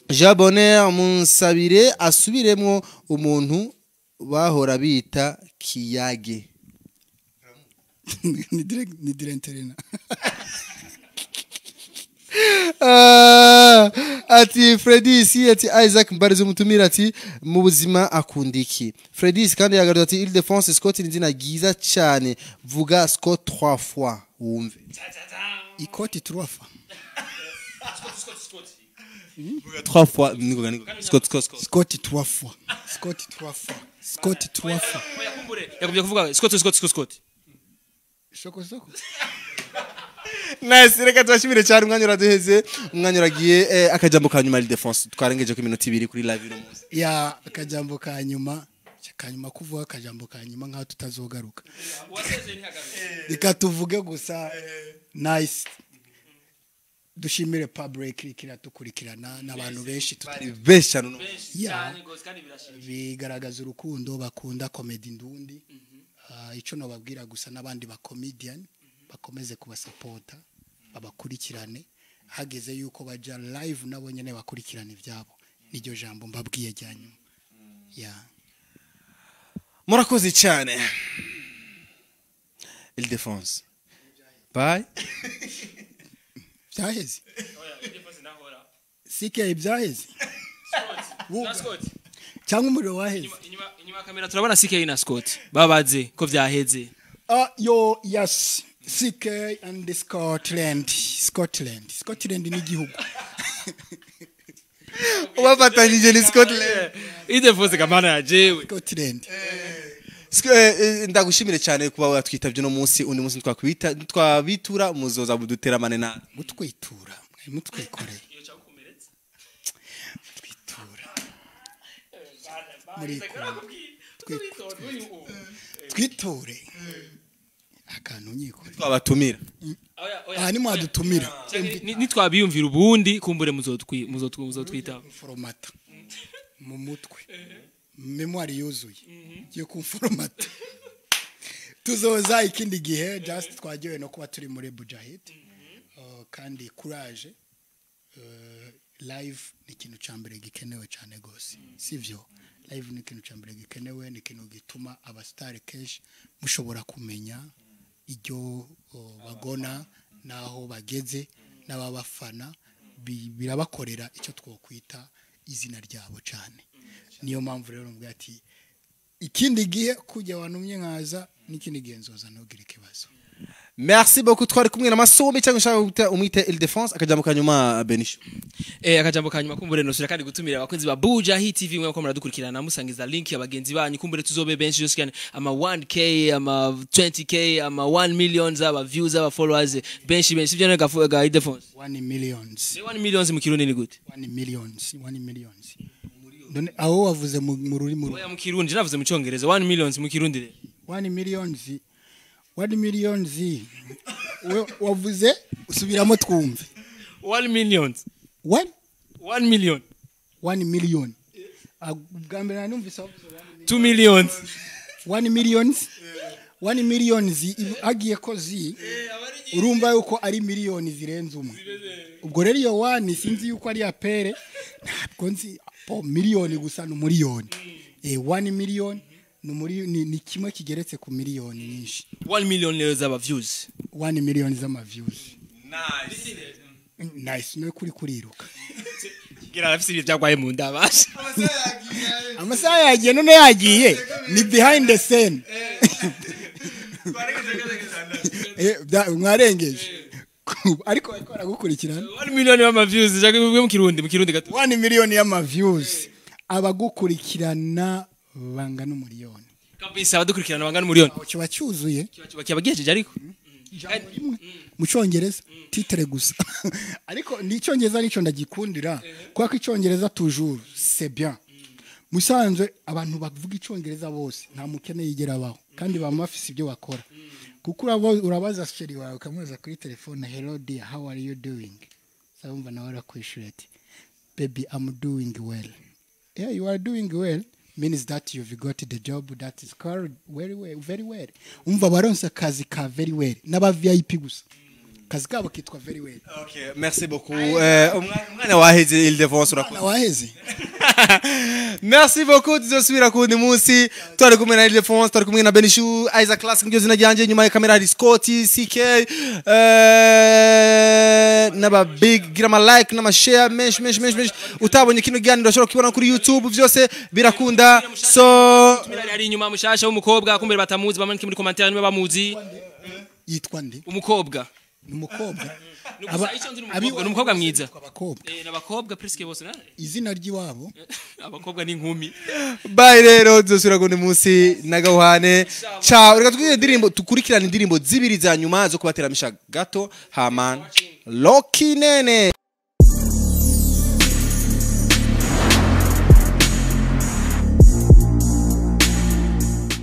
Jabonner munsabire asubiremwo umuntu bahora bita Kiyage ni direnterina ati Fredis ati Isaac Mbarize umutumira ati mu buzima akundiki Fredis kandi yagarutse ati Ildefonse Scott ni izina ryiza cyane vuga Scott 3 fois wumve ikoti 3 fois vuga 3 fois Scott 3 fois Scott 3 fois yakubye kuvuga Scott shoko nice reka tubashimire cyane umwanya uraduheze umwanya uragiye akajambo ka nyuma Ildefonse twarengeje ko iminota 2 kuri live no munsi ya akajambo ka nyuma kuvuga akajambo ka nyuma nkaho tutazogaruka reka tuvuge gusa nice dushimire public kiratukurikirana n'abantu benshi tutari besha no bigaragaza urukundo bakunda comedy ndundi ico no babwira gusa n'abandi ba comedian bakomeze kubasupporta babakurikirane hageze yuko baja live nabo nyene bakurikirana ivyabo niryo jambo mbabwiye jyanyu ya murakoze cyane Ildefonse bye byaheze sike byaheze cyangwa umuriro waheze inyuma kamera turabona CK na Scott babaze ko vyaheze yo yes CK and Scotland ni igihugu ubafatanyije ni Scotland Ildefonse kamana ya jewe Scotland ndagushimire cyane kuba watwitabye no munsi undi munsi twabitura muzoza buduteramane na mutwitura mutwikoreye twiture akantu nyikore twabatumira ni mwadutumira nitwabiyumvira ubundi kumbure muzotwita foromata mu mutwe memoire yuzuye yo kumforomata tuzoza ikindi gihe just twagiye no kuba turi muri Bujahid kandi courage live ni ikintu cyambere gikenewe cyane gose sivyo live ni ikintu cyambere gikenewe ni ikintu gituma abastar kenshi mushobora kumenya iryo bagona naho bageze n'ababafana birabakorera icyo twokwita izina ryabo cyane niyo mpamvu rero mbwa ati ikindi gihe kujya wantumye nkaza n'ikindi gihe nzoza ntugire ikibazo merci beaucoup twari kumwe na Masombe cyangwa ushaka umwite Ildefonse akajambo kanyuma Benisho akajambo kanyuma kumbure nosura kandi gutumira abakunzi ba Bujahid TV mwe ko muradukurikirana musangiza link y'abagenzi banyu kumbure tuzobe benshi just cyane ama 1k ama 20k ama 1 million aba views aba followers benshi sivyo nega Ildefonse 1 millions 1 millions mu kirundi ni gute 1 millions Done aho wavuze mu rurimi oya mu kirundi navuze mu cyongereza 1 millions mu kirundi rero 1 millions wavuze usubiramo twumve 1 millions 1 million 1 million ubwa mbere nanumvise 2 millions 1 millions 1 millions agiye ko urumva yuko ari miliyoni zirenze umwe ubwo rero iyo 1 sinzi yuko ari apere ntabwo nzi miliyoni gusa no miliyoni 1 million ni kimwe kigeretse ku miliyoni nyinshi 1 million rero z'aba views 1 million z'ama views nice no kuriruka gira afise ibyo byagwaye mu ndabasha amasaha yagiye none yagiye ni behind the scene mwarengeje ariko ariko aragukurikirana 1 million y'ama views jaga mu kirundi gato 1 million y'ama views abagukurikirana bangana umuriyoni kabisa abadukurikirana bangana umuriyoni kiba cyuzuye kiba gihejeje ariko mu cyongereza titre gusa ariko ni cyongereza nico ndagikundira kwa ko icyongereza toujours c'est bien musanzwe abantu bavuga icyongereza bose nta mukene yigera baho kandi bamafise ibyo bakora kuko urabaza sheri wawe ukamuza kuri telefone hello dear how are you doing sabumva nawe arakwishura ati baby I'm doing well yeah you are doing well means that you've got the job that is called very well umva baronse kazi ka very well n'aba VIP gusa kazi kabo kitwa very well. Okay, merci beaucoup. Umwana waheze Ile-de-France urakoze. Waheze. Merci beaucoup tuzosubira kundi munsi twari kumwe na Ile-de-France twari kumwe na Benishu Isaac Classic ngyo zina ryanje nyuma ya kamera hari Scotty CK naba big gira ma like na share mensh utabonye kino giganiro urashobora kibona kuri YouTube byose birakunda so ari inyuma mushasha w'umukobwa kumbere batamuzi bamanike muri commentaire niba bamuzi yitwa nde umukobwa numukobwa numukobwa mwiza n'abakobwa presque bose izina ry'iwabo abakobwa n'inkumi bye rero dusura kundi munsi nagahwane ciao reka twige indirimbo tukurikirana indirimbo zibiri za nyuma zo kubateramisha gato haman Loki nene